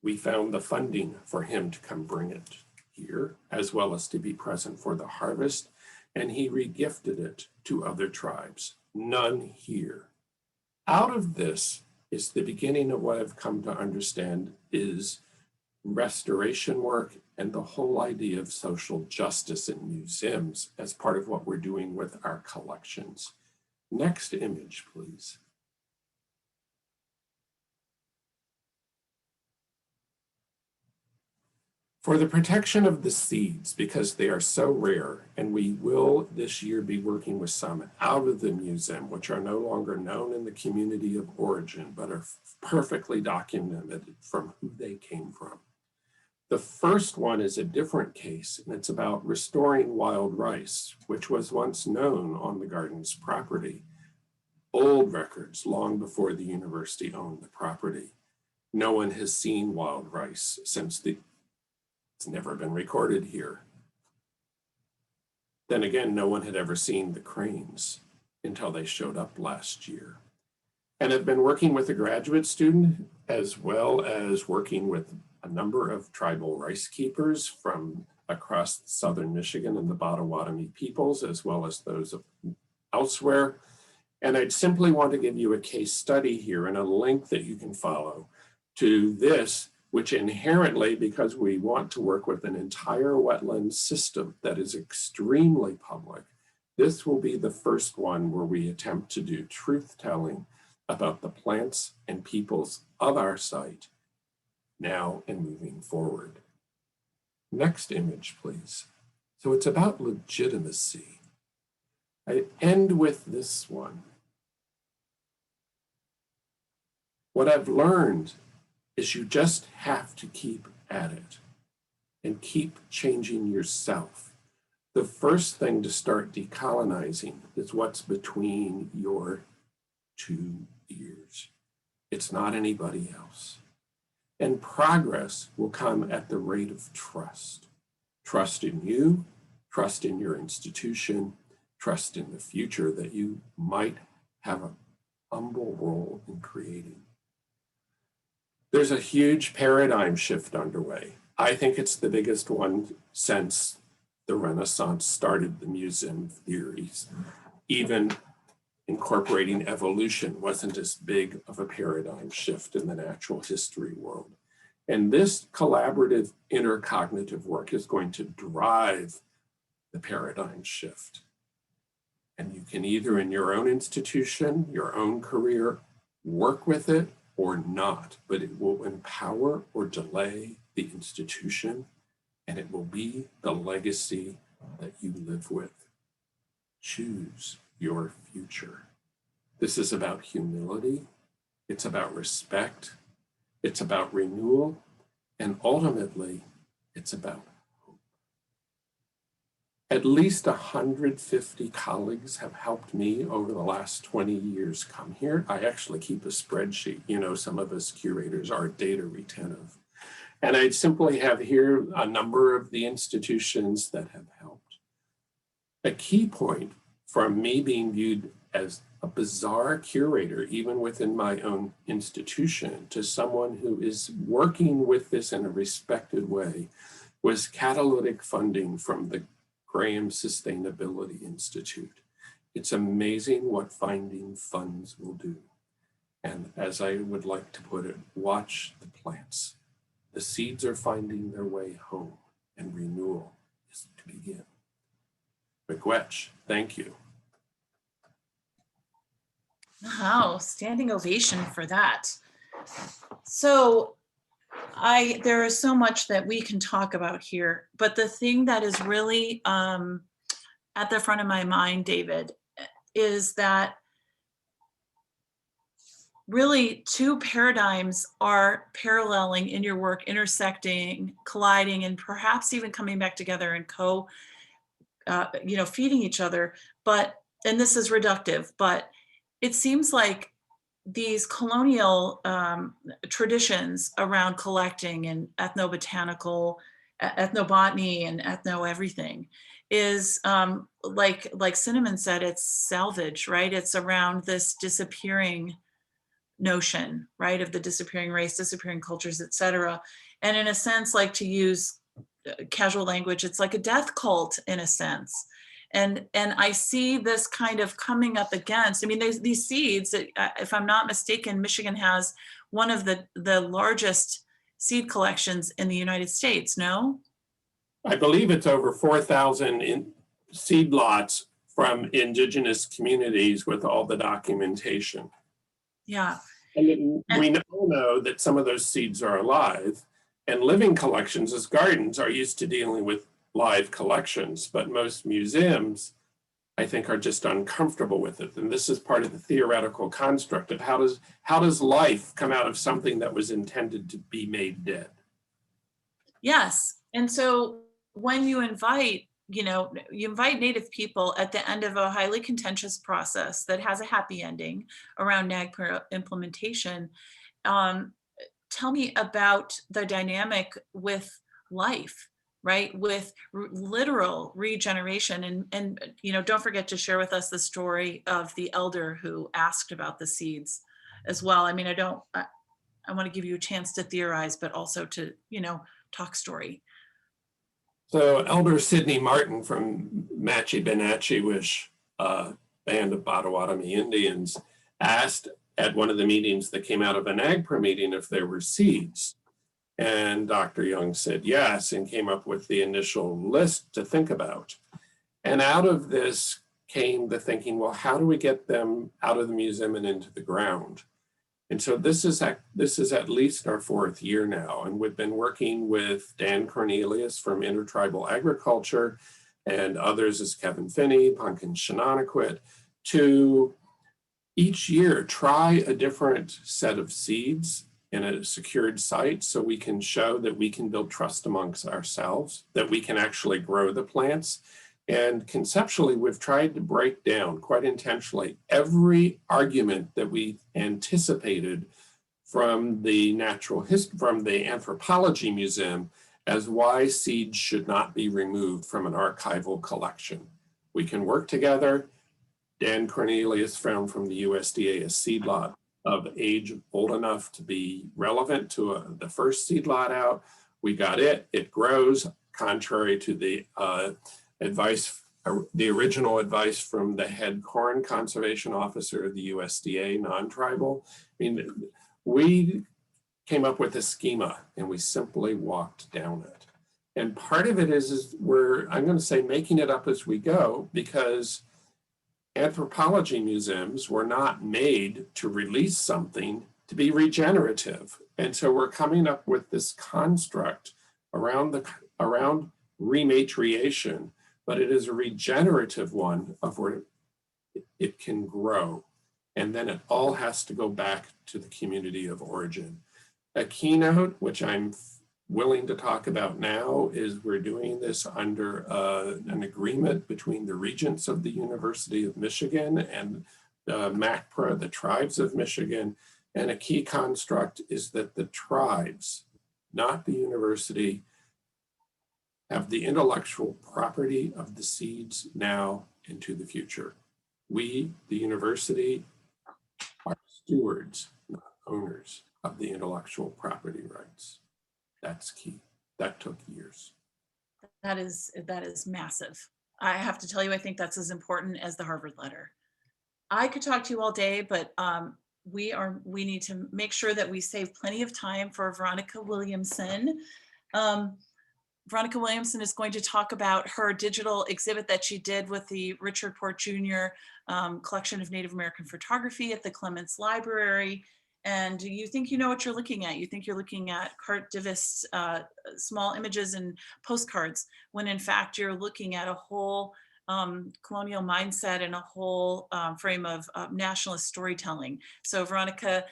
We found the funding for him to come bring it here, as well as to be present for the harvest, and he regifted it to other tribes, none here. Out of this is the beginning of what I've come to understand is restoration work and the whole idea of social justice in museums as part of what we're doing with our collections. Next image, please. For the protection of the seeds, because they are so rare, and we will this year be working with some out of the museum, which are no longer known in the community of origin, but are perfectly documented from who they came from. The first one is a different case, and it's about restoring wild rice, which was once known on the garden's property. Old records, long before the university owned the property. No one has seen wild rice since it's never been recorded here. Then again, no one had ever seen the cranes until they showed up last year. And I've been working with a graduate student as well as working with a number of tribal rice keepers from across southern Michigan and the Potawatomi peoples, as well as those of elsewhere. And I'd simply want to give you a case study here and a link that you can follow to this, which inherently, because we want to work with an entire wetland system that is extremely public, this will be the first one where we attempt to do truth-telling about the plants and peoples of our site now and moving forward. Next image, please. So it's about legitimacy. I end with this one. What I've learned is you just have to keep at it and keep changing yourself. The first thing to start decolonizing is what's between your two ears. It's not anybody else. And progress will come at the rate of trust. Trust in you, trust in your institution, trust in the future that you might have a humble role in creating. There's a huge paradigm shift underway. I think it's the biggest one since the Renaissance started the museum theories. Even incorporating evolution wasn't as big of a paradigm shift in the natural history world. And this collaborative intercognitive work is going to drive the paradigm shift. And you can either in your own institution, your own career, work with it or not, but it will empower or delay the institution, and it will be the legacy that you live with. Choose your future. This is about humility, it's about respect, it's about renewal, and ultimately, it's about hope. At least 150 colleagues have helped me over the last 20 years come here. I actually keep a spreadsheet. You know, some of us curators are data retentive. And I'd simply have here a number of the institutions that have helped. A key point from me being viewed as a bizarre curator, even within my own institution, to someone who is working with this in a respected way, was catalytic funding from the Graham Sustainability Institute. It's amazing what finding funds will do. And as I would like to put it, watch the plants. The seeds are finding their way home, and renewal is to begin. Miigwech, thank you. Wow, standing ovation for that. So there is so much that we can talk about here, but the thing that is really at the front of my mind, David, is that really two paradigms are paralleling in your work, intersecting, colliding, and perhaps even coming back together and feeding each other. And this is reductive, but it seems like these colonial traditions around collecting and ethnobotanical, ethnobotany and ethno everything is like Cinnamon said, it's salvage, right? It's around this disappearing notion, right, of the disappearing race, disappearing cultures, etc. And in a sense, like, to use casual language, it's like a death cult in a sense. And I see this kind of coming up against, I mean, these seeds, if I'm not mistaken, Michigan has one of the largest seed collections in the United States, no? I believe it's over 4,000 seed lots from indigenous communities with all the documentation. Yeah. And we know that some of those seeds are alive, and living collections as gardens are used to dealing with live collections, but most museums, I think, are just uncomfortable with it. And this is part of the theoretical construct of how does life come out of something that was intended to be made dead? Yes. And so when you invite Native people at the end of a highly contentious process that has a happy ending around NAGPRA implementation, tell me about the dynamic with life, right? With literal regeneration. And don't forget to share with us the story of the elder who asked about the seeds as well. I mean, I want to give you a chance to theorize, but also to, talk story. So Elder Sidney Martin from Matthaei Botanical band of Potawatomi Indians asked at one of the meetings that came out of an NAGPRA meeting if there were seeds. And Dr. Young said yes, and came up with the initial list to think about. And out of this came the thinking, well, how do we get them out of the museum and into the ground? And so this is at least our 4th year now, and we've been working with Dan Cornelius from Intertribal Agriculture and others as Kevin Finney, Pumpkin Shinanaquit, to each year try a different set of seeds in a secured site so we can show that we can build trust amongst ourselves, that we can actually grow the plants. And conceptually, we've tried to break down quite intentionally every argument that we anticipated from the from the Anthropology Museum as why seeds should not be removed from an archival collection. We can work together. Dan Cornelius found from the USDA a seed lot of age old enough to be relevant to the first seed lot out. We got it. It grows, contrary to the the original advice from the head corn conservation officer of the USDA, non-tribal. I mean, we came up with a schema and we simply walked down it. And part of it is we're, I'm going to say, making it up as we go, because anthropology museums were not made to release something to be regenerative. And so we're coming up with this construct around rematriation, but it is a regenerative one of where it can grow. And then it all has to go back to the community of origin. A keynote, which I'm willing to talk about now, is we're doing this under an agreement between the regents of the University of Michigan and MACPRA, the tribes of Michigan. And a key construct is that the tribes, not the university, have the intellectual property of the seeds now and to the future. We, the university, are stewards, not owners of the intellectual property rights. That's key. That took years. That is massive. I have to tell you, I think that's as important as the Harvard letter. I could talk to you all day, but we need to make sure that we save plenty of time for Veronica Williamson. Veronica Williamson is going to talk about her digital exhibit that she did with the Richard Port Jr. Collection of Native American Photography at the Clements Library. And you think you know what you're looking at. You think you're looking at Cart Divist's small images and postcards, when in fact you're looking at a whole colonial mindset and a whole frame of nationalist storytelling. So Veronica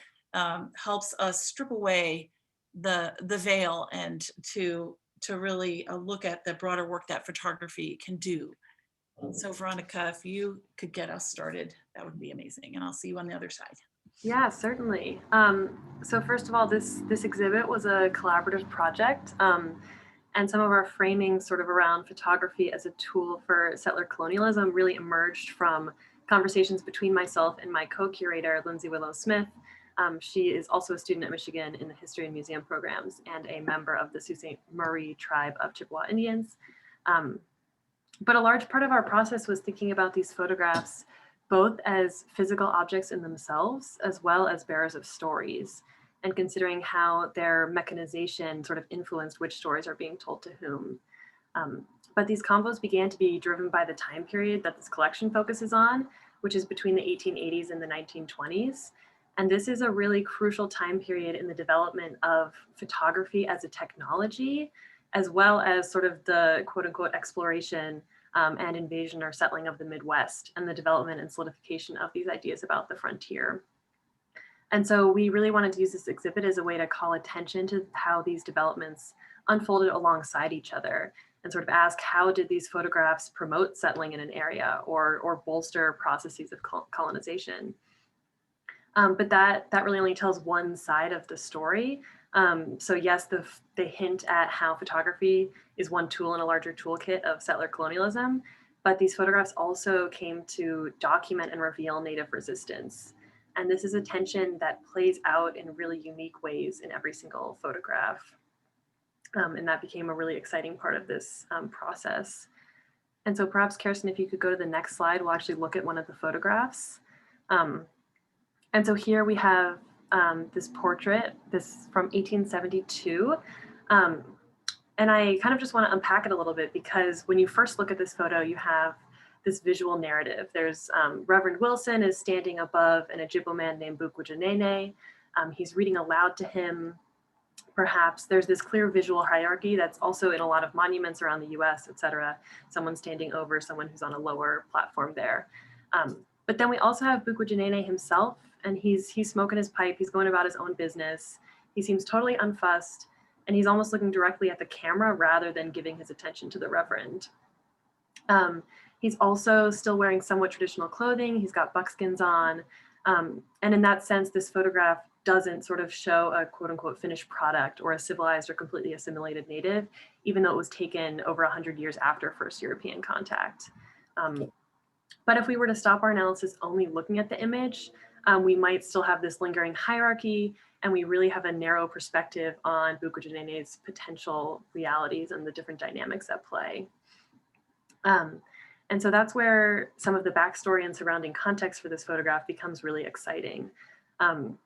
helps us strip away the veil and to really look at the broader work that photography can do. So Veronica, if you could get us started, that would be amazing. And I'll see you on the other side. Yeah, certainly. So first of all, this exhibit was a collaborative project, and some of our framing sort of around photography as a tool for settler colonialism really emerged from conversations between myself and my co-curator, Lindsay Willow Smith. She is also a student at Michigan in the History and Museum programs and a member of the Sault Ste. Marie tribe of Chippewa Indians. But a large part of our process was thinking about these photographs both as physical objects in themselves, as well as bearers of stories, and considering how their mechanization sort of influenced which stories are being told to whom. But these convos began to be driven by the time period that this collection focuses on, which is between the 1880s and the 1920s. And this is a really crucial time period in the development of photography as a technology, as well as sort of the quote unquote exploration and invasion or settling of the Midwest and the development and solidification of these ideas about the frontier. And so we really wanted to use this exhibit as a way to call attention to how these developments unfolded alongside each other and sort of ask, how did these photographs promote settling in an area or bolster processes of colonization? But that really only tells one side of the story. So yes, they hint at how photography is one tool in a larger toolkit of settler colonialism, but these photographs also came to document and reveal Native resistance. And this is a tension that plays out in really unique ways in every single photograph. And that became a really exciting part of this process. And so perhaps, Kirsten, if you could go to the next slide, we'll actually look at one of the photographs. And so here we have this portrait, this from 1872. And I kind of just want to unpack it a little bit, because when you first look at this photo, you have this visual narrative. There's Reverend Wilson is standing above an Ojibwe man named Bukwujinene. He's reading aloud to him. Perhaps there's this clear visual hierarchy that's also in a lot of monuments around the US, et cetera. Someone standing over someone who's on a lower platform there. But then we also have Bukwujinene himself, and he's smoking his pipe. He's going about his own business. He seems totally unfussed, and he's almost looking directly at the camera rather than giving his attention to the Reverend. He's also still wearing somewhat traditional clothing. He's got buckskins on. And in that sense, this photograph doesn't sort of show a quote unquote finished product or a civilized or completely assimilated native, even though it was taken over 100 years after first European contact. But if we were to stop our analysis only looking at the image, we might still have this lingering hierarchy, and we really have a narrow perspective on Bukwujinene's potential realities and the different dynamics at play. And so that's where some of the backstory and surrounding context for this photograph becomes really exciting.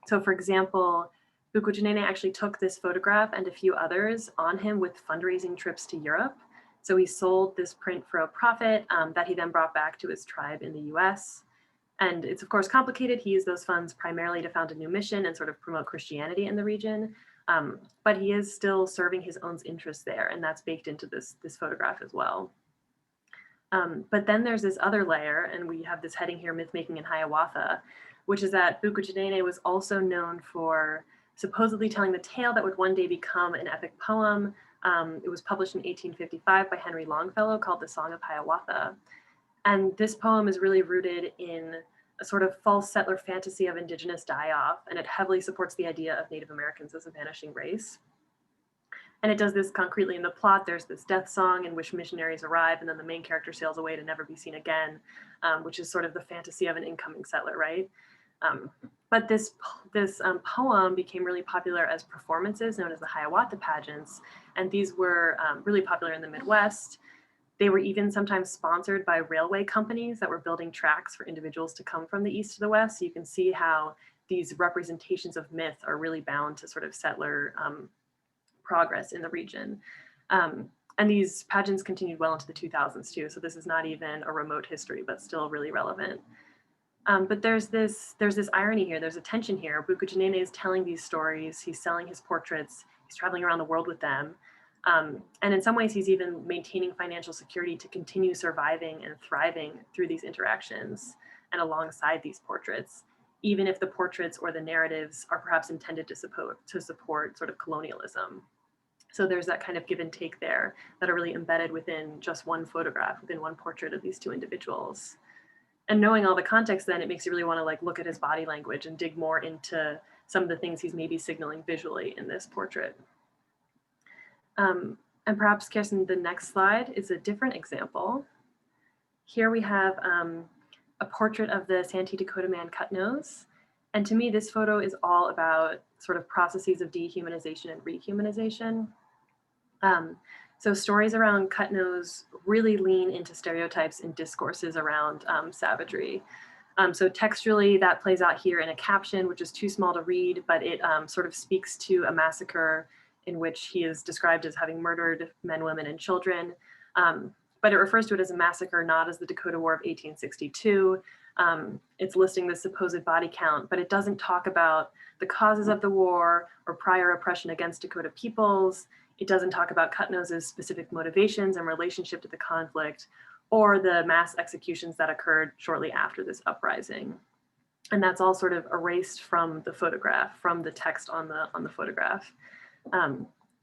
So for example, Bukwujinene actually took this photograph and a few others on him with fundraising trips to Europe. So he sold this print for a profit that he then brought back to his tribe in the US. And it's of course complicated. He used those funds primarily to found a new mission and sort of promote Christianity in the region. But he is still serving his own interests there, and that's baked into this photograph as well. But then there's this other layer, and we have this heading here, myth-making in Hiawatha, which is that Bukwujinene was also known for supposedly telling the tale that would one day become an epic poem. It was published in 1855 by Henry Longfellow called The Song of Hiawatha. And this poem is really rooted in a sort of false settler fantasy of Indigenous die-off, and it heavily supports the idea of Native Americans as a vanishing race. And it does this concretely in the plot. There's this death song in which missionaries arrive, and then the main character sails away to never be seen again, which is sort of the fantasy of an incoming settler, right? But this poem became really popular as performances known as the Hiawatha pageants, and these were really popular in the Midwest. They were even sometimes sponsored by railway companies that were building tracks for individuals to come from the east to the west. So you can see how these representations of myth are really bound to sort of settler progress in the region. And these pageants continued well into the 2000s too. So this is not even a remote history, but still really relevant. But there's this irony here, there's a tension here. Bukujanene is telling these stories, he's selling his portraits, he's traveling around the world with them. And in some ways, he's even maintaining financial security to continue surviving and thriving through these interactions and alongside these portraits, even if the portraits or the narratives are perhaps intended to support sort of colonialism. So there's that kind of give and take there that are really embedded within just one photograph, within one portrait of these two individuals. And knowing all the context, then it makes you really want to like look at his body language and dig more into some of the things he's maybe signaling visually in this portrait. And perhaps, Kirsten, the next slide is a different example. Here we have a portrait of the Santee Dakota man cut nose. And to me, this photo is all about sort of processes of dehumanization and rehumanization. So stories around cut nose really lean into stereotypes and discourses around savagery. So textually, that plays out here in a caption, which is too small to read, but it sort of speaks to a massacre in which he is described as having murdered men, women, and children. But it refers to it as a massacre, not as the Dakota War of 1862. It's listing the supposed body count, but it doesn't talk about the causes of the war or prior oppression against Dakota peoples. It doesn't talk about Cut Nose's specific motivations and relationship to the conflict, or the mass executions that occurred shortly after this uprising. And that's all sort of erased from the photograph, from the text on the photograph.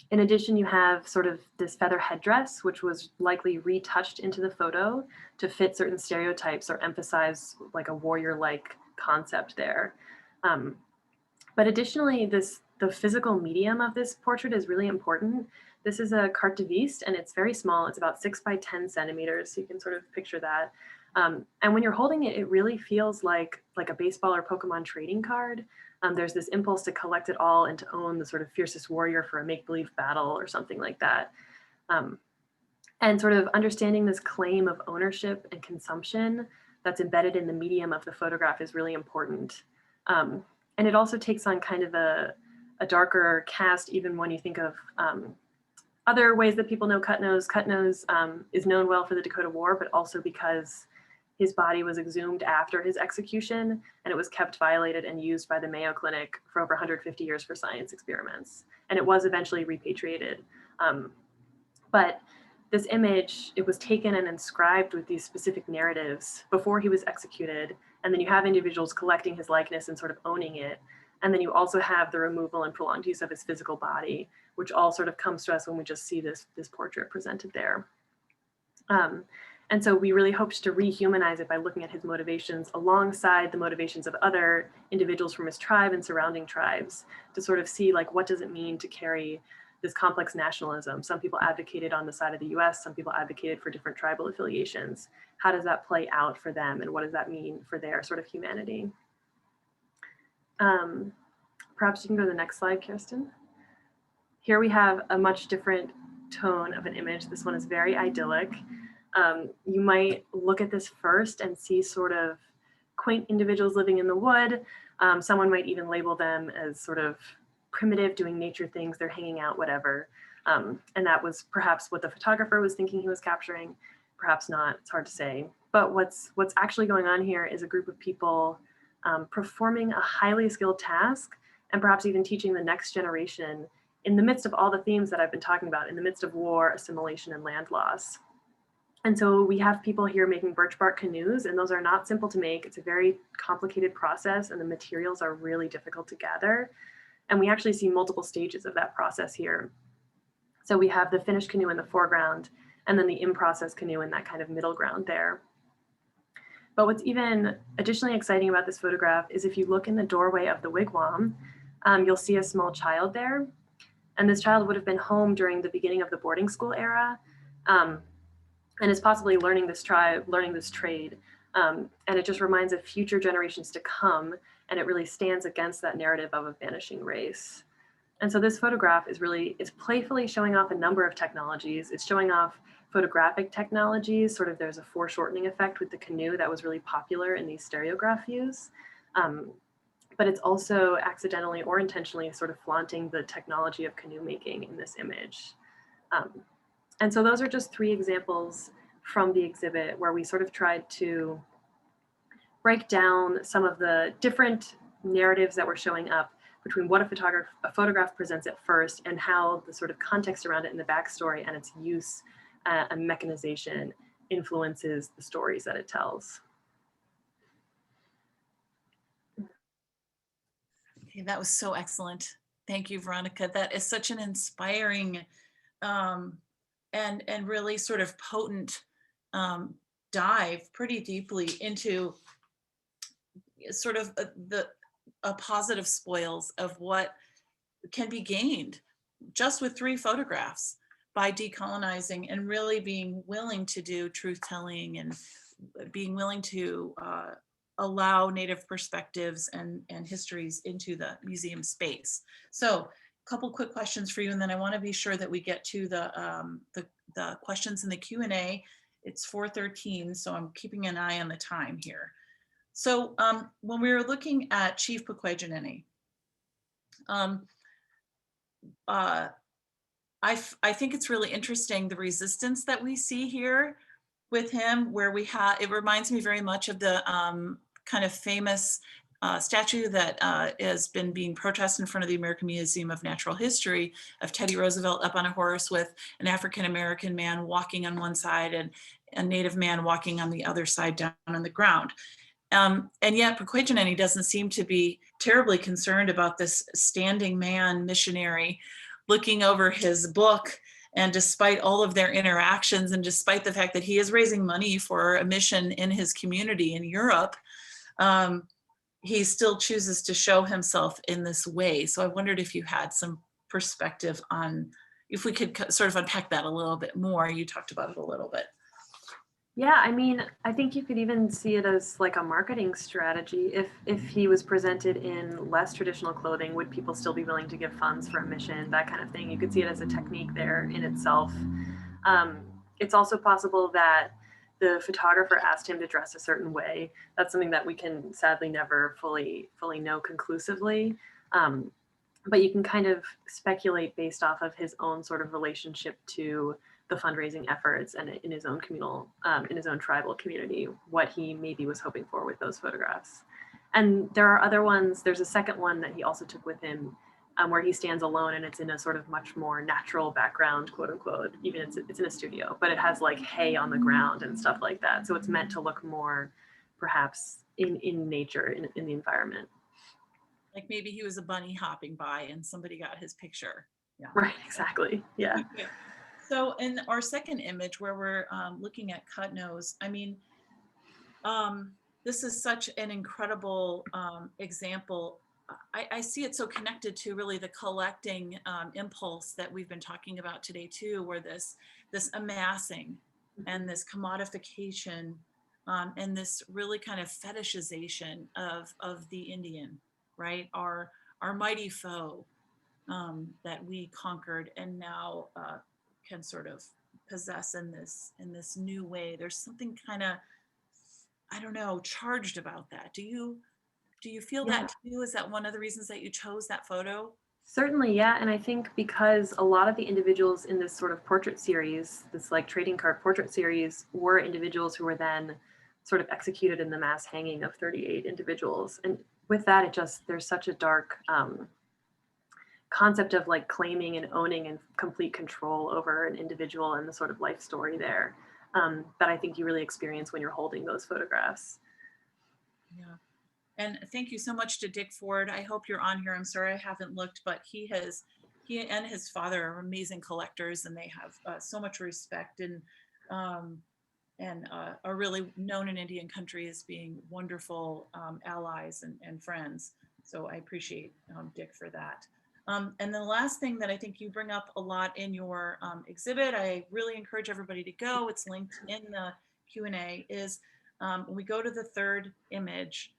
In addition, you have sort of this feather headdress, which was likely retouched into the photo to fit certain stereotypes or emphasize like a warrior-like concept there. But additionally, the physical medium of this portrait is really important. This is a carte de viste, and it's very small. It's about 6 by 10 centimeters, so you can sort of picture that. And when you're holding it, it really feels like a baseball or Pokemon trading card. There's this impulse to collect it all and to own the sort of fiercest warrior for a make-believe battle or something like that. And sort of understanding this claim of ownership and consumption that's embedded in the medium of the photograph is really important. And it also takes on kind of a darker cast, even when you think of other ways that people know Cut Nose. Cut Nose is known well for the Dakota War, but also because his body was exhumed after his execution, and it was kept violated and used by the Mayo Clinic for over 150 years for science experiments. And it was eventually repatriated. But this image, it was taken and inscribed with these specific narratives before he was executed. And then you have individuals collecting his likeness and sort of owning it. And then you also have the removal and prolonged use of his physical body, which all sort of comes to us when we just see this portrait presented there. And so we really hoped to rehumanize it by looking at his motivations alongside the motivations of other individuals from his tribe and surrounding tribes to sort of see like, what does it mean to carry this complex nationalism? Some people advocated on the side of the US, some people advocated for different tribal affiliations. How does that play out for them? And what does that mean for their sort of humanity? Perhaps you can go to the next slide, Kirsten. Here we have a much different tone of an image. This one is very idyllic. You might look at this first and see sort of quaint individuals living in the wood. Someone might even label them as sort of primitive, doing nature things, they're hanging out, whatever. And that was perhaps what the photographer was thinking he was capturing, perhaps not, it's hard to say. But what's actually going on here is a group of people performing a highly skilled task and perhaps even teaching the next generation in the midst of all the themes that I've been talking about, in the midst of war, assimilation, and land loss. And so we have people here making birch bark canoes, and those are not simple to make. It's a very complicated process, and the materials are really difficult to gather. And we actually see multiple stages of that process here. So we have the finished canoe in the foreground, and then the in-process canoe in that kind of middle ground there. But what's even additionally exciting about this photograph is if you look in the doorway of the wigwam, you'll see a small child there. And this child would have been home during the beginning of the boarding school era, and is possibly learning this trade. And it just reminds of future generations to come, and it really stands against that narrative of a vanishing race. And so this photograph is playfully showing off a number of technologies. It's showing off photographic technologies. Sort of there's a foreshortening effect with the canoe that was really popular in these stereograph views. But it's also accidentally or intentionally sort of flaunting the technology of canoe making in this image. And so those are just 3 examples from the exhibit where we sort of tried to break down some of the different narratives that were showing up between what a photograph presents at first and how the sort of context around it in the backstory and its use and mechanization influences the stories that it tells. Okay, that was so excellent. Thank you, Veronica. That is such an inspiring and really sort of potent dive pretty deeply into sort of a positive spoils of what can be gained just with 3 photographs by decolonizing and really being willing to do truth telling and being willing to allow Native perspectives and histories into the museum space. So a couple quick questions for you, and then I want to be sure that we get to the questions in the Q&A. It's 4:13, so I'm keeping an eye on the time here. So when we were looking at Chief Pukwudgenene, I think it's really interesting the resistance that we see here with him, where we have, it reminds me very much of the kind of famous statue that has been being protested in front of the American Museum of Natural History of Teddy Roosevelt up on a horse with an African-American man walking on one side and a Native man walking on the other side down on the ground. And yet Pukwudgenene doesn't seem to be terribly concerned about this standing man missionary looking over his book. And despite all of their interactions and despite the fact that he is raising money for a mission in his community in Europe, he still chooses to show himself in this way. So I wondered if you had some perspective on, if we could sort of unpack that a little bit more. You talked about it a little bit. Yeah, I mean, I think you could even see it as like a marketing strategy. If he was presented in less traditional clothing, would people still be willing to give funds for a mission? That kind of thing. You could see it as a technique there in itself. It's also possible that the photographer asked him to dress a certain way. That's something that we can sadly never fully know conclusively. But you can kind of speculate based off of his own sort of relationship to the fundraising efforts and in his own communal, in his own tribal community, what he maybe was hoping for with those photographs. And there are other ones. There's a second one that he also took with him where he stands alone and it's in a sort of much more natural background, quote unquote, even it's in a studio, but it has like hay on the ground and stuff like that. So it's meant to look more perhaps in nature, in the environment. Like maybe he was a bunny hopping by and somebody got his picture. Yeah. Right, exactly, yeah. Okay. So in our second image where we're looking at cut nose, I mean, this is such an incredible example. I see it so connected to really the collecting impulse that we've been talking about today too, where this amassing and this commodification and this really kind of fetishization of the Indian, right? Our mighty foe that we conquered and now can sort of possess in this new way. There's something kind of, I don't know, charged about that. Do you feel that too? Is that one of the reasons that you chose that photo? Certainly, yeah. And I think because a lot of the individuals in this sort of portrait series, this like trading card portrait series, were individuals who were then sort of executed in the mass hanging of 38 individuals. And with that, there's such a dark concept of like claiming and owning and complete control over an individual and the sort of life story there that I think you really experience when you're holding those photographs. Yeah. And thank you so much to Dick Ford. I hope you're on here. I'm sorry I haven't looked, but he and his father are amazing collectors, and they have so much respect and are really known in Indian country as being wonderful allies and friends. So I appreciate Dick for that. And the last thing that I think you bring up a lot in your exhibit, I really encourage everybody to go, it's linked in the Q&A, is when we go to the third image,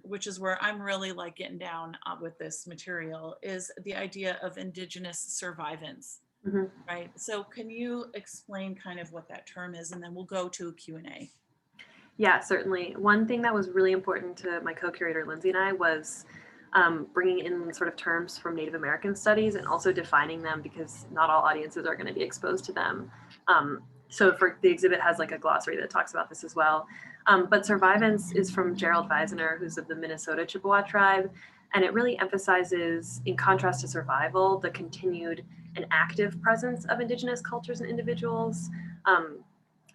which is where I'm really like getting down with this material, is the idea of Indigenous survivance. Mhm. right? So can you explain kind of what that term is, and then we'll go to a Q&A. Yeah, certainly. One thing that was really important to my co-curator, Lindsay, and I was bringing in sort of terms from Native American studies and also defining them, because not all audiences are going to be exposed to them. So for the exhibit has like a glossary that talks about this as well. But Survivance is from Gerald Weisner, who's of the Minnesota Chippewa tribe. And it really emphasizes, in contrast to survival, the continued and active presence of Indigenous cultures and individuals.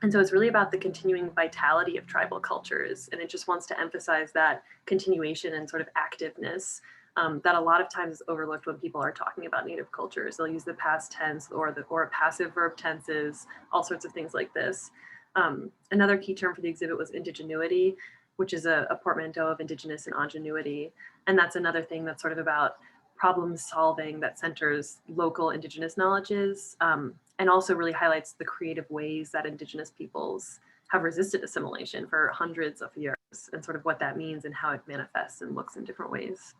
And so it's really about the continuing vitality of tribal cultures. And it just wants to emphasize that continuation and sort of activeness that a lot of times is overlooked when people are talking about Native cultures. They'll use the past tense or passive verb tenses, all sorts of things like this. Another key term for the exhibit was indigenuity, which is a portmanteau of Indigenous and ingenuity. And that's another thing that's sort of about problem solving that centers local Indigenous knowledges, and also really highlights the creative ways that Indigenous peoples have resisted assimilation for hundreds of years, and sort of what that means and how it manifests and looks in different ways.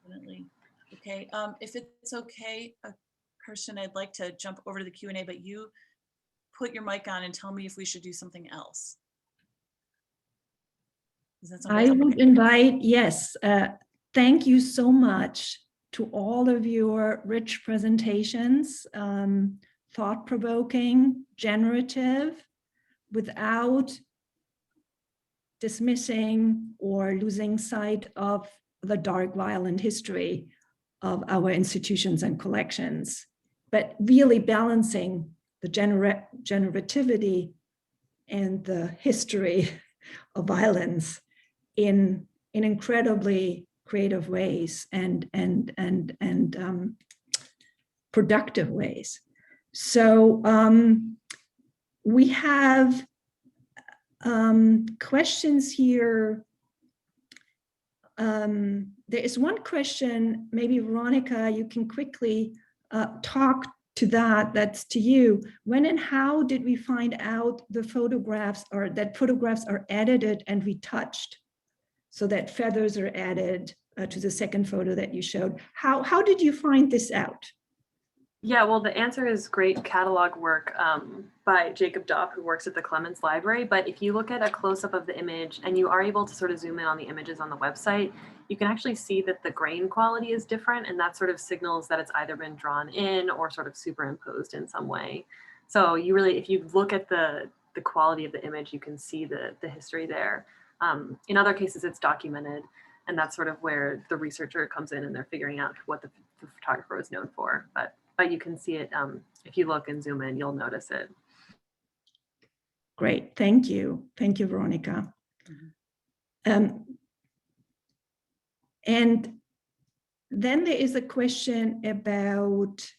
Definitely. Okay, if it's okay, Kirsten, I'd like to jump over to the Q&A, but you put your mic on and tell me if we should do something else. Does that sound I good? would Okay. invite, yes, thank you so much to all of your rich presentations, thought-provoking, generative, without dismissing or losing sight of the dark, violent history of our institutions and collections, but really balancing the generativity and the history of violence in incredibly creative ways and productive ways. So we have questions here. There is one question, maybe Veronica, you can quickly talk to that. That's to you. When and how did we find out the photographs, or that photographs are edited and retouched so that feathers are added to the second photo that you showed? How did you find this out? Yeah, well, the answer is great catalog work by Jacob Dopp, who works at the Clements Library. But if you look at a close-up of the image and you are able to sort of zoom in on the images on the website, you can actually see that the grain quality is different, and that sort of signals that it's either been drawn in or sort of superimposed in some way. So you really, if you look at the quality of the image, you can see the history there. In other cases, it's documented, and that's sort of where the researcher comes in and they're figuring out what the photographer was known for. But you can see it, if you look and zoom in, you'll notice it. Great, thank you. Thank you, Veronica. And then there is a question about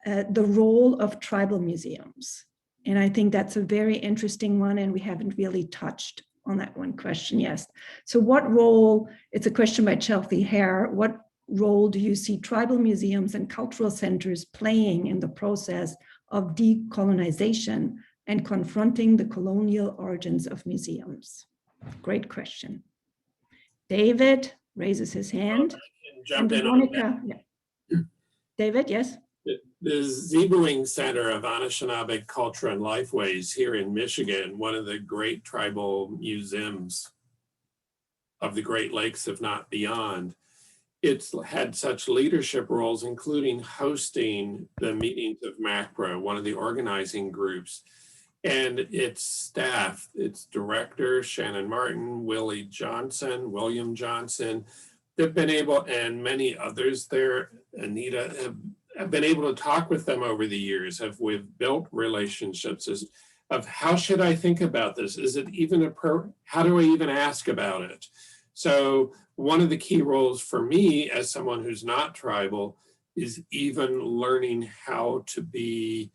the role of tribal museums. And I think that's a very interesting one, and we haven't really touched on that one question, yes. So what role, it's a question by Chelsea Hare, what role do you see tribal museums and cultural centers playing in the process of decolonization and confronting the colonial origins of museums? Great question. David raises his hand. Jump in on that. Yeah. David, yes? The Zebuing Center of Anishinaabe Culture and Lifeways here in Michigan, one of the great tribal museums of the Great Lakes, if not beyond. It's had such leadership roles, including hosting the meetings of MACRA, one of the organizing groups, and its staff, its director, Shannon Martin, William Johnson, they've been able, and many others there, Anita, have been able to talk with them over the years. We've built relationships of how should I think about this? Is it even how do I even ask about it? So one of the key roles for me as someone who's not tribal is even learning how to be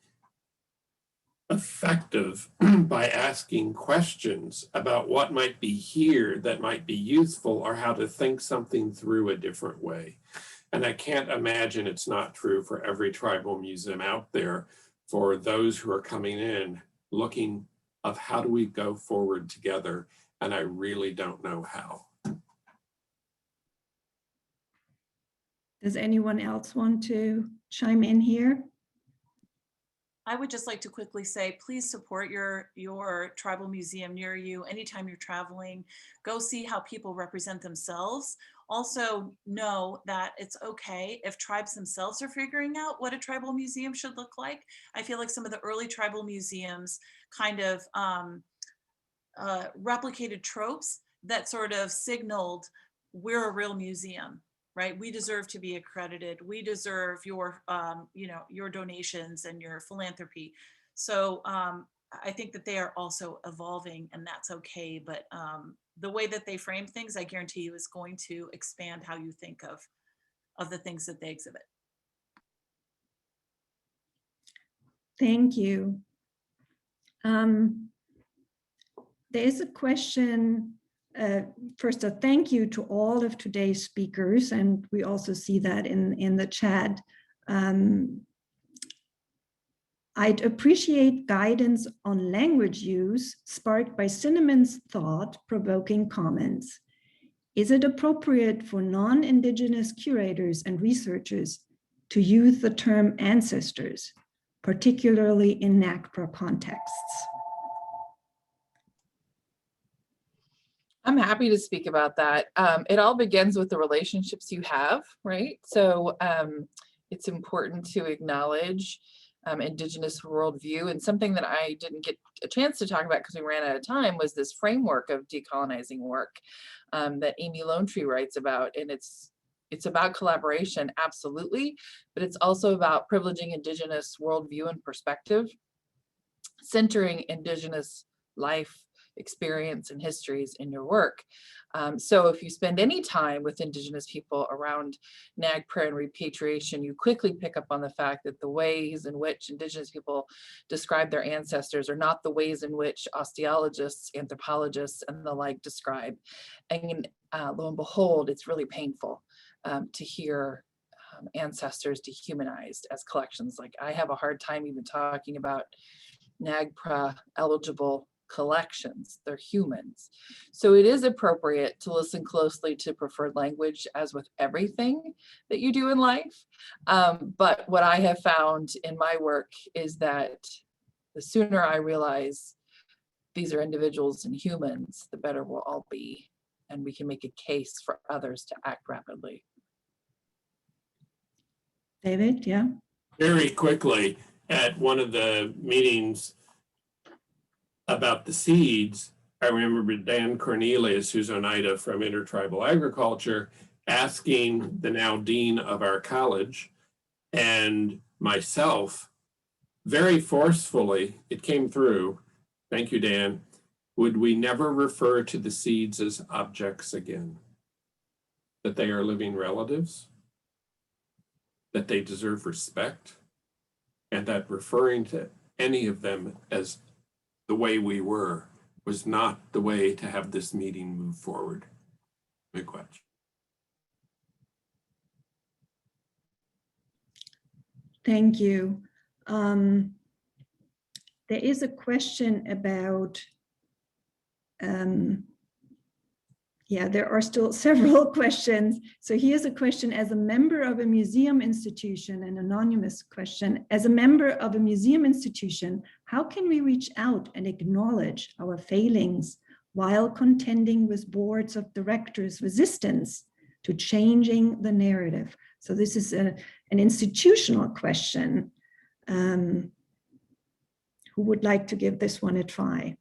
effective by asking questions about what might be here that might be useful, or how to think something through a different way. And I can't imagine it's not true for every tribal museum out there, for those who are coming in looking of how do we go forward together, and I really don't know how. Does anyone else want to chime in here? I would just like to quickly say, please support your tribal museum near you. Anytime you're traveling, go see how people represent themselves. Also know that it's okay if tribes themselves are figuring out what a tribal museum should look like. I feel like some of the early tribal museums kind of replicated tropes that sort of signaled we're a real museum, right? We deserve to be accredited. We deserve your, your donations and your philanthropy. So I think that they are also evolving, and that's okay. But the way that they frame things, I guarantee you, is going to expand how you think of the things that they exhibit. Thank you. There is a question. First, a thank you to all of today's speakers, and we also see that in the chat. I'd appreciate guidance on language use sparked by Cinnamon's thought-provoking comments. Is it appropriate for non-Indigenous curators and researchers to use the term ancestors, particularly in NAGPRA contexts? I'm happy to speak about that. It all begins with the relationships you have, right? So it's important to acknowledge Indigenous worldview, and something that I didn't get a chance to talk about because we ran out of time was this framework of decolonizing work that Amy Lone Tree writes about, and it's about collaboration, absolutely, but it's also about privileging Indigenous worldview and perspective, centering Indigenous life, experience, and histories in your work. So if you spend any time with Indigenous people around NAGPRA and repatriation, you quickly pick up on the fact that the ways in which Indigenous people describe their ancestors are not the ways in which osteologists, anthropologists, and the like describe. And lo and behold, it's really painful to hear ancestors dehumanized as collections. Like, I have a hard time even talking about NAGPRA eligible collections. They're humans. So it is appropriate to listen closely to preferred language, as with everything that you do in life. But what I have found in my work is that the sooner I realize these are individuals and humans, the better we'll all be, and we can make a case for others to act rapidly. David, yeah? Very quickly, at one of the meetings about the seeds, I remember Dan Cornelius, who's Oneida from Intertribal Agriculture, asking the now dean of our college and myself, very forcefully, it came through, thank you, Dan, would we never refer to the seeds as objects again? That they are living relatives, that they deserve respect, and that referring to any of them as the way we were was not the way to have this meeting move forward. Big question. Thank you. There is a question about, there are still several questions. So here's a question: as a member of a museum institution, an anonymous question, as a member of a museum institution, how can we reach out and acknowledge our failings while contending with boards of directors' resistance to changing the narrative? So this is an institutional question. Who would like to give this one a try?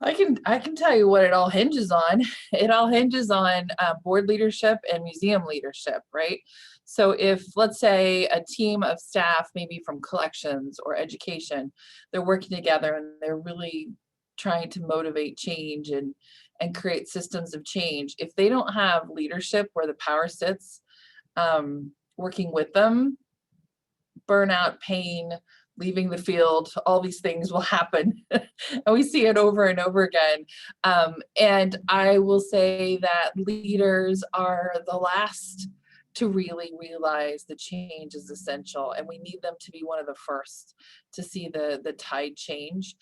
I can tell you what it all hinges on. It all hinges on board leadership and museum leadership, right? So if, let's say, a team of staff, maybe from collections or education, they're working together and they're really trying to motivate change and create systems of change. If they don't have leadership where the power sits, working with them, burnout, pain, leaving the field, all these things will happen. And we see it over and over again. And I will say that leaders are the last to really realize the change is essential, and we need them to be one of the first to see the tide change.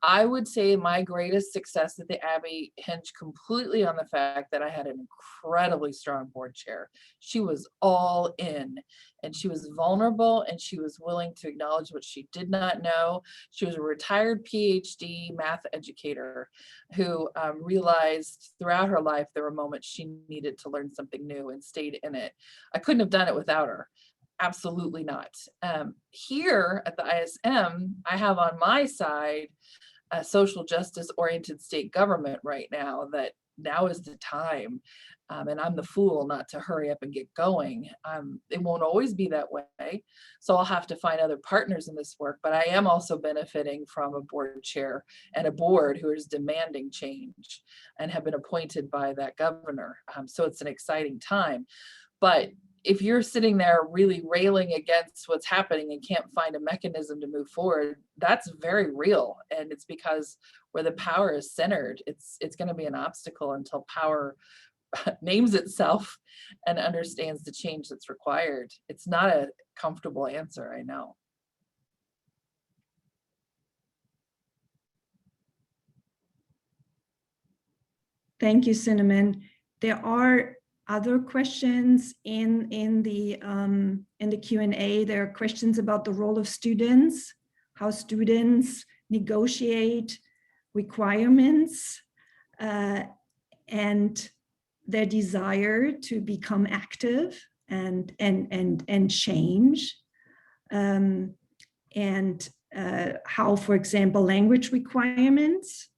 I would say my greatest success at the Abbey hinged completely on the fact that I had an incredibly strong board chair. She was all in, and she was vulnerable, and she was willing to acknowledge what she did not know. She was a retired PhD math educator who realized throughout her life there were moments she needed to learn something new and stayed in it. I couldn't have done it without her. Absolutely not. Here at the ISM, I have on my side a social justice oriented state government right now, that now is the time. And I'm the fool not to hurry up and get going. It won't always be that way. So I'll have to find other partners in this work, but I am also benefiting from a board chair and a board who is demanding change and have been appointed by that governor. So it's an exciting time. But if you're sitting there really railing against what's happening and can't find a mechanism to move forward, that's very real. And it's because where the power is centered, it's going to be an obstacle until power names itself and understands the change that's required. It's not a comfortable answer, I know. Thank you, Cinnamon. There are other questions in the Q&A. There are questions about the role of students, how students negotiate requirements, and their desire to become active and change, and how, for example, language requirements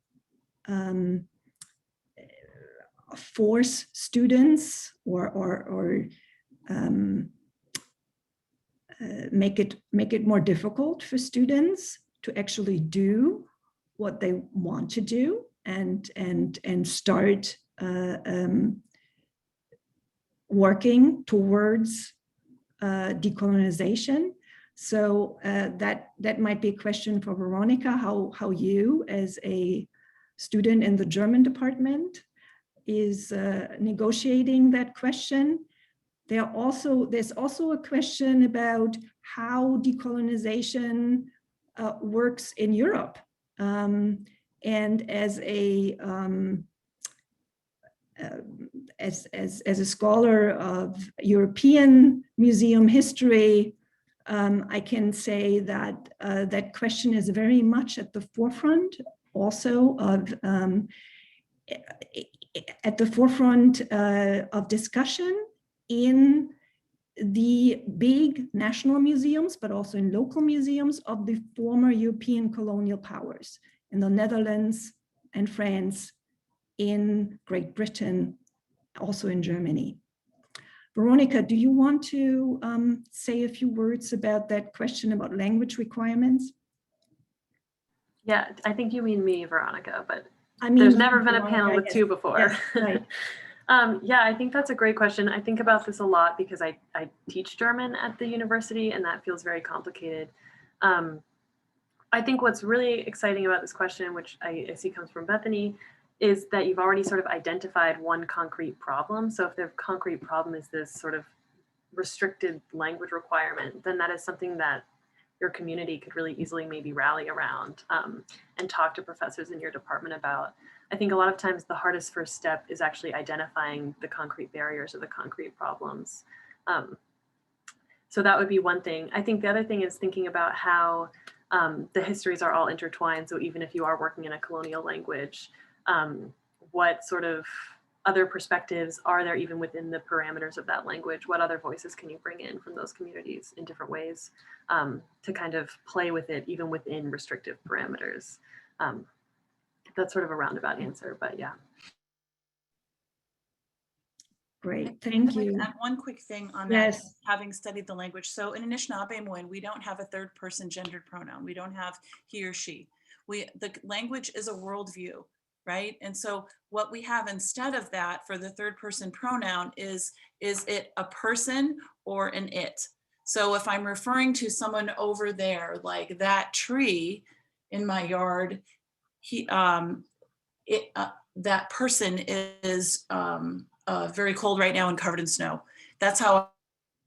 force students or make it more difficult for students to actually do what they want to do and start working towards decolonization. So that might be a question for Veronica, how you, as a student in the German department, is negotiating that question. There's also a question about how decolonization works in Europe. And as a scholar of European museum history, I can say that that question is very much at the forefront also of discussion in the big national museums, but also in local museums of the former European colonial powers in the Netherlands and France, in Great Britain, also in Germany. Veronica, do you want to say a few words about that question about language requirements? Yeah, I think you mean me, Veronica, but I mean, there's never been a panel with two before. Yes, right. Yeah, I think that's a great question. I think about this a lot because I teach German at the university, and that feels very complicated. I think what's really exciting about this question, which I see comes from Bethany, is that you've already sort of identified one concrete problem. So if the concrete problem is this sort of restricted language requirement, then that is something that your community could really easily maybe rally around and talk to professors in your department about. I think a lot of times the hardest first step is actually identifying the concrete barriers or the concrete problems. So that would be one thing. I think the other thing is thinking about how the histories are all intertwined. So even if you are working in a colonial language, what sort of other perspectives are there even within the parameters of that language? What other voices can you bring in from those communities in different ways to kind of play with it even within restrictive parameters? That's sort of a roundabout answer, but yeah. Great, thank you. I'd like to add one quick thing on Yes. that, having studied the language. So in Anishinaabe, we don't have a third person gendered pronoun. We don't have he or she. The language is a worldview, right? And so what we have instead of that for the third person pronoun is it a person or an it? So if I'm referring to someone over there, like that tree in my yard, that person is very cold right now and covered in snow. That's how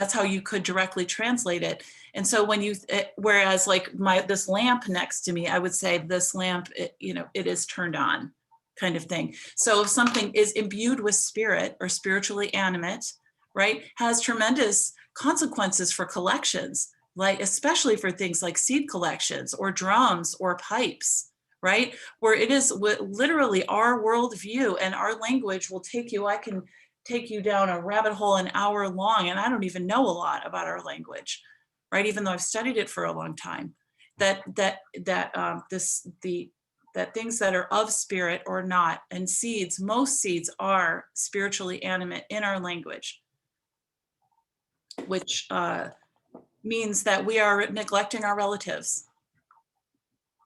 That's how you could directly translate it. And so when you, whereas like this lamp next to me, I would say this lamp, it is turned on, kind of thing. So if something is imbued with spirit or spiritually animate, right, has tremendous consequences for collections, like especially for things like seed collections or drums or pipes, right, where it is literally our worldview and our language will take you. I can take you down a rabbit hole an hour long, and I don't even know a lot about our language, right? Even though I've studied it for a long time. That things that are of spirit or not, and seeds, most seeds are spiritually animate in our language, which means that we are neglecting our relatives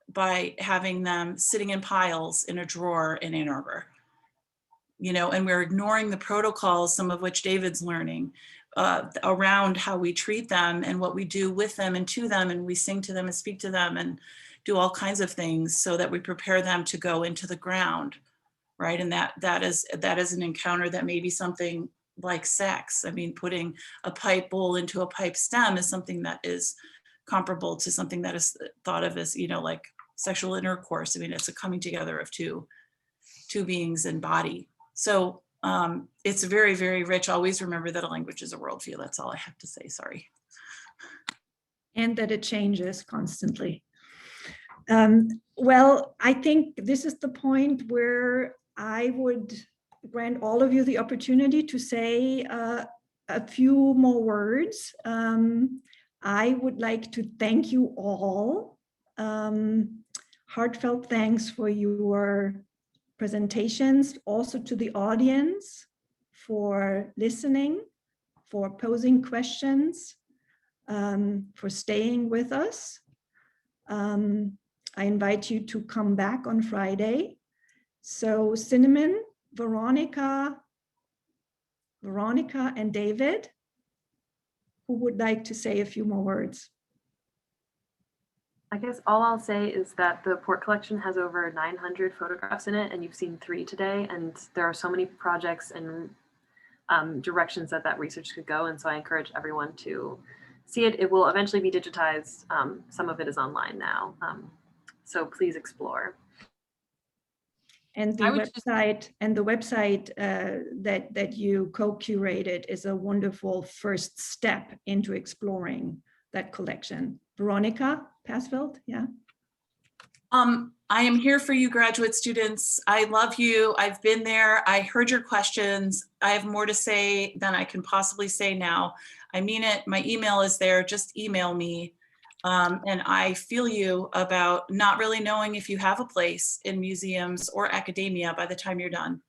by having them sitting in piles in a drawer in Ann Arbor. And we're ignoring the protocols, some of which David's learning, around how we treat them and what we do with them and to them, and we sing to them and speak to them and do all kinds of things so that we prepare them to go into the ground, right? And that is an encounter that may be something like sex. I mean, putting a pipe bowl into a pipe stem is something that is comparable to something that is thought of as, like sexual intercourse. I mean, it's a coming together of two beings and body. So it's very, very rich. Always remember that a language is a worldview. That's all I have to say, sorry. And that it changes constantly. Well, I think this is the point where I would grant all of you the opportunity to say a few more words. I would like to thank you all. Heartfelt thanks for your presentations, also to the audience for listening, for posing questions, for staying with us. I invite you to come back on Friday. So Cinnamon, Veronica, and David, who would like to say a few more words? I guess all I'll say is that the Port collection has over 900 photographs in it, and you've seen 3 today, and there are so many projects and directions that research could go, and so I encourage everyone to see it. It will eventually be digitized. Some of it is online now, so please explore. And the website that you co-curated is a wonderful first step into exploring that collection. Veronica Passfeld, yeah. I am here for you, graduate students. I love you. I've been there. I heard your questions. I have more to say than I can possibly say now. I mean it. My email is there. Just email me. And I feel you about not really knowing if you have a place in museums or academia by the time you're done.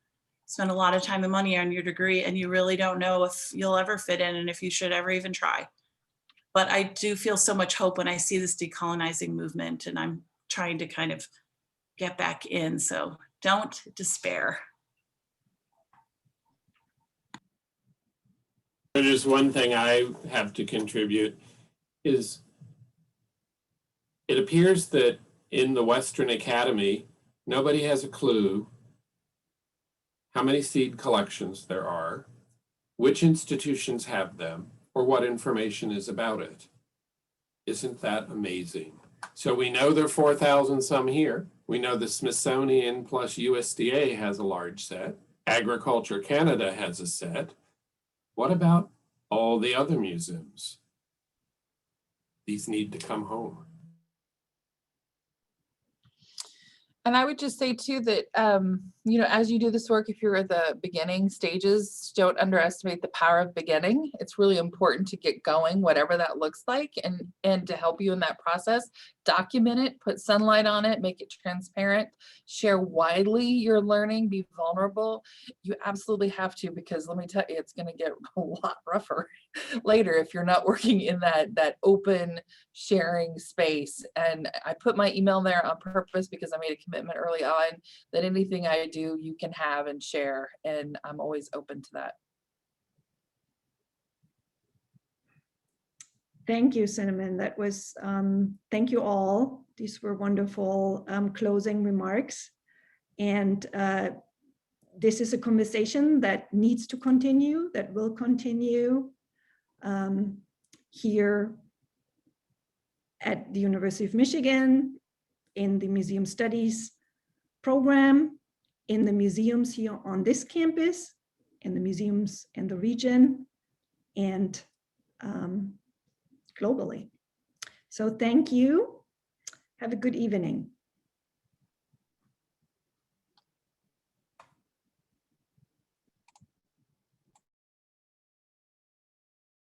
Spend a lot of time and money on your degree, and you really don't know if you'll ever fit in and if you should ever even try. But I do feel so much hope when I see this decolonizing movement, and I'm trying to kind of get back in. So don't despair. There's one thing I have to contribute is it appears that in the Western Academy, nobody has a clue how many seed collections there are, which institutions have them, or what information is about it. Isn't that amazing? So we know there are 4,000 some here. We know the Smithsonian plus USDA has a large set. Agriculture Canada has a set. What about all the other museums? These need to come home. And I would just say too that, as you do this work, if you're at the beginning stages, don't underestimate the power of beginning. It's really important to get going, whatever that looks like, and to help you in that process. Document it, put sunlight on it, make it transparent, share widely your learning, be vulnerable. You absolutely have to, because let me tell you, it's going to get a lot rougher later if you're not working in that open sharing space. And I put my email there on purpose because I made a commitment early on that anything I do, you can have and share. And I'm always open to that. Thank you, Cinnamon. That was, thank you all. These were wonderful closing remarks. And this is a conversation that needs to continue, that will continue. here at the University of Michigan, in the Museum Studies program, in the museums here on this campus, in the museums in the region, and globally. So thank you. Have a good evening.